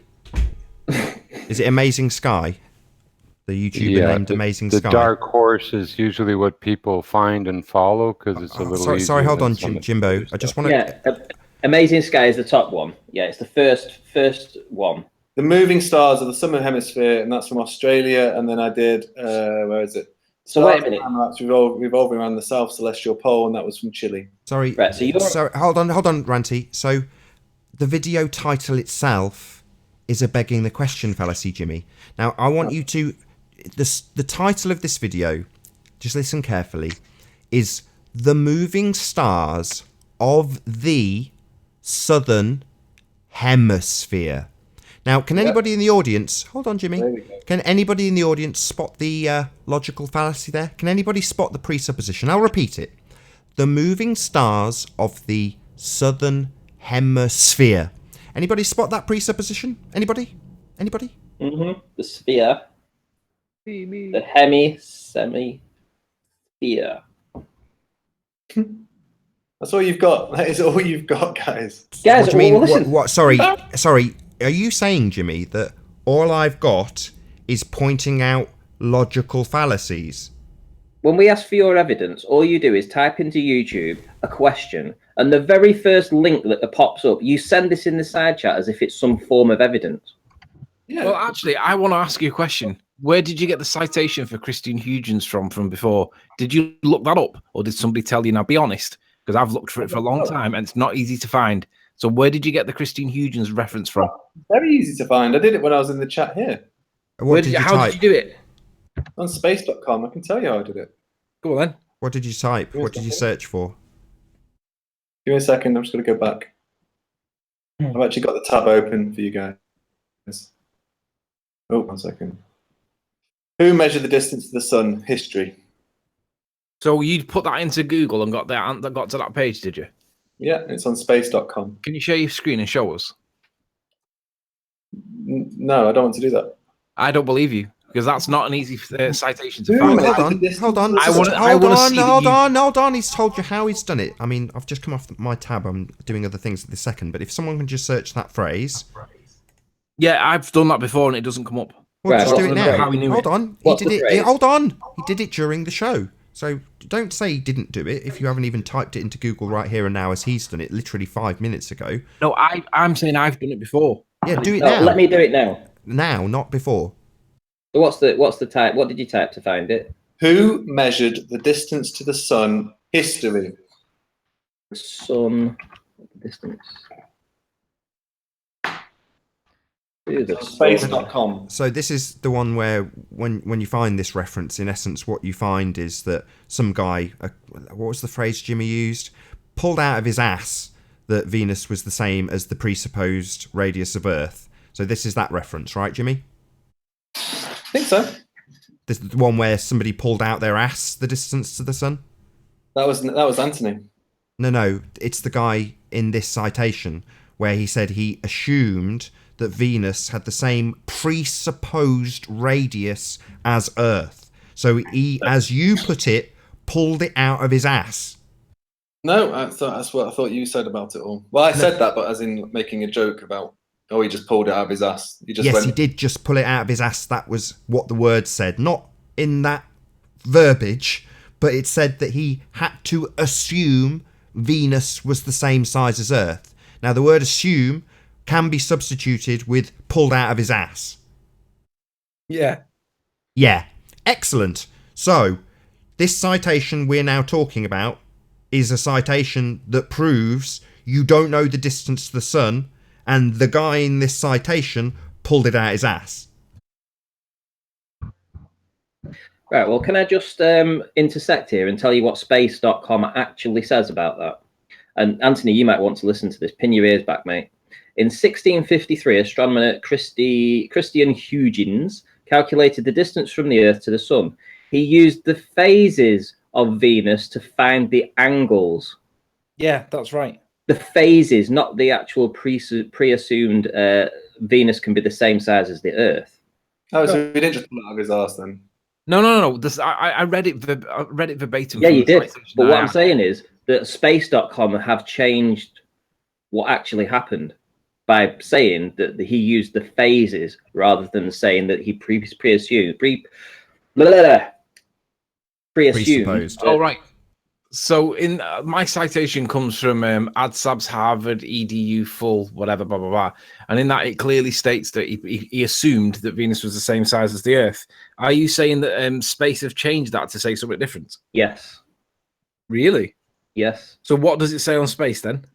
Is it Amazing Sky? The YouTuber named Amazing Sky.
The dark horse is usually what people find and follow because it's a little easier.
Sorry, hold on, Jimbo. I just want to...
Yeah, Amazing Sky is the top one. Yeah, it's the first one.
The moving stars of the southern hemisphere, and that's from Australia. And then I did, where is it?
So wait a minute.
Revolving around the south celestial pole, and that was from Chile.
Sorry.
Right, so
hold on, Ranty. So the video title itself is a begging the question fallacy, Jimmy. Now, I want you to... The title of this video, just listen carefully, is The Moving Stars of the Southern Hemisphere. Now, can anybody in the audience... Hold on, Jimmy. Can anybody in the audience spot the logical fallacy there? Can anybody spot the presupposition? I'll repeat it. The moving stars of the Southern Hemisphere. Anybody spot that presupposition? Anybody?
Mm-hmm. The sphere. The semi-sphere.
That's all you've got. That is all you've got, guys.
Guys,
what do you mean?
listen.
What? Sorry. Are you saying, Jimmy, that all I've got is pointing out logical fallacies?
When we ask for your evidence, all you do is type into YouTube a question, and the very first link that pops up, you send this in the side chat as if it's some form of evidence.
Yeah.
Well, actually, I want to ask you a question. Where did you get the citation for Christine Huygens from before? Did you look that up, or did somebody tell you? Now, be honest, because I've looked for it for a long time, and it's not easy to find. So where did you get the Christine Huygens reference from?
Very easy to find. I did it when I was in the chat here.
What did you
how
type?
did you do it?
On space.com, I can tell you how I did it.
Go on then.
What did you type? What did you search for?
Give me a second. I'm just going to go back. I've actually got the tab open for you guys. Oh, 1 second. Who measured the distance to the sun? History.
So you put that into Google and got to that page, did you?
Yeah, it's on space.com.
Can you share your screen and show us?
No, I don't want to do that.
I don't believe you, because that's not an easy citation to
Who
find.
Hold on. Hold on. He's told you how he's done it. I mean, I've just come off my tab. I'm doing other things at this second. But if someone can just search that phrase.
Yeah, I've done that before and it doesn't come up.
Well, just do it now.
Hold
on. He did it. Hold on. He did it during the show. So don't say he didn't do it if you haven't even typed it into Google right here and now as he's done it literally 5 minutes ago.
No, I'm saying I've done it before.
Yeah, do it now.
Let me do it now.
Now, not before.
So what's the type? What did you type to find it?
Who measured the distance to the sun? History.
Sun distance.
Space.com.
So this is the one where when you find this reference, in essence, what you find is that some guy, what was the phrase Jimmy used? Pulled out of his ass that Venus was the same as the presupposed radius of Earth. So this is that reference, right, Jimmy?
I think so.
This is the one where somebody pulled out their ass the distance to the sun?
That was Anthony.
No, it's the guy in this citation where he said he assumed that Venus had the same presupposed radius as Earth. So he, as you put it, pulled it out of his ass.
No, that's what I thought you said about it all. Well, I said that, but as in making a joke about, he just pulled it out of his ass. He did just pull it out of his ass. That was what the word said. Not in that verbiage, but it said that he had to assume Venus was the same size as Earth. Now, the word assume can be substituted with pulled out of his ass.
Yeah.
Yeah. Excellent. So, this citation we're now talking about is a citation that proves you don't know the distance to the sun, and the guy in this citation pulled it out his ass.
Right, well, can I just intersect here and tell you what space.com actually says about that? And Anthony, you might want to listen to this. Pin your ears back, mate. In 1653, astronomer Christian Huygens calculated the distance from the Earth to the Sun. He used the phases of Venus to find the angles.
Yeah, that's right.
The phases, not the actual pre-assumed Venus can be the same size as the Earth.
Oh, so he didn't just pull it out of his ass then?
No. This, I read it verbatim.
Yeah, you did. But what I'm saying is that space.com have changed what actually happened by saying that he used the phases rather than saying that he pre-assumed.
Oh, right. So in my citation comes from AdSab's Harvard EDU full whatever blah blah blah, and in that it clearly states that he assumed that Venus was the same size as the Earth. Are you saying that space have changed that to say something different?
Yes.
Really?
Yes.
So what does it say on space then?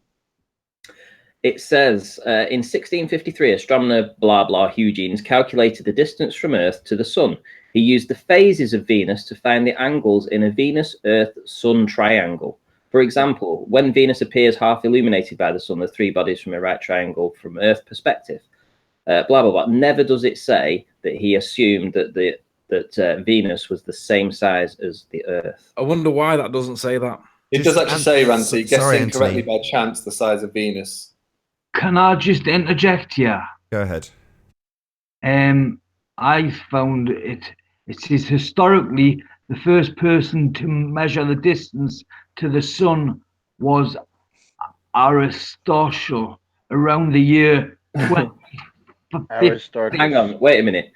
It says in 1653, astronomer blah blah Huygens calculated the distance from Earth to the Sun. He used the phases of Venus to find the angles in a Venus-Earth-Sun triangle. For example, when Venus appears half illuminated by the Sun, the three bodies from a right triangle from Earth perspective. Blah blah blah. Never does it say that he assumed that Venus was the same size as the Earth.
I wonder why that doesn't say that.
It does actually say, Ranty, guessing correctly by chance the size of Venus.
Can I just interject here?
Go ahead.
I found it is historically the first person to measure the distance to the sun was Aristotle around the year 2050.
Hang on, wait a minute.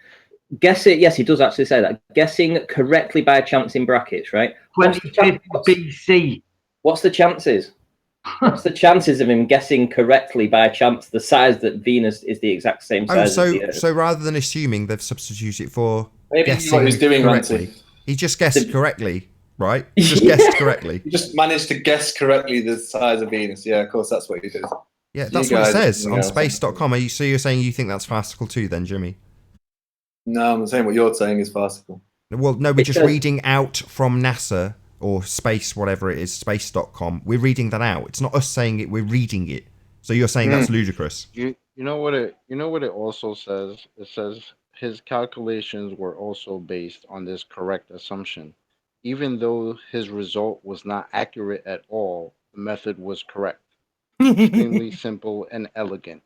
Guess it. Yes, he does actually say that. Guessing correctly by chance in brackets, right?
2050 BC.
What's the chances? What's the chances of him guessing correctly by chance the size that Venus is the exact same size as the Earth?
So rather than assuming, they've substituted for
maybe
guessing
what he was doing
correctly.
Ranty.
He just guessed correctly, right? He just guessed correctly.
He just managed to guess correctly the size of Venus. Yeah, of course, that's what he did.
Yeah, that's what it says on space.com. So you're saying you think that's farcical too then, Jimmy?
No, I'm saying what you're saying is farcical.
Well, no, we're
It
just
says-
reading out from NASA or space, whatever it is, space.com. We're reading that out. It's not us saying it, we're reading it. So you're saying that's ludicrous.
You know what it also says? It says his calculations were also based on this correct assumption. Even though his result was not accurate at all, the method was correct. Extremely simple and elegant.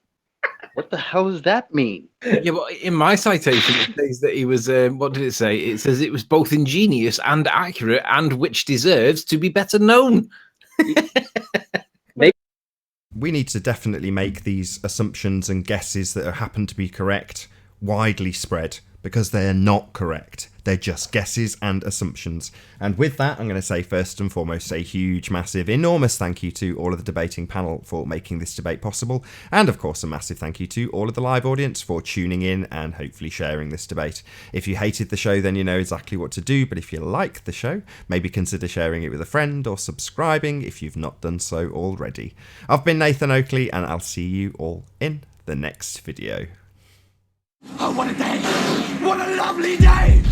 What the hell does that mean?
Yeah, but in my citation, it says that he was. What did it say? It says it was both ingenious and accurate, and which deserves to be better known.
We need to definitely make these assumptions and guesses that happen to be correct widely spread, because they're not correct. They're just guesses and assumptions. And with that, I'm going to say first and foremost a huge, massive, enormous thank you to all of the debating panel for making this debate possible. And of course, a massive thank you to all of the live audience for tuning in and hopefully sharing this debate. If you hated the show, then you know exactly what to do. But if you like the show, maybe consider sharing it with a friend or subscribing if you've not done so already. I've been Nathan Oakley, and I'll see you all in the next video.
Oh, what a day! What a lovely day!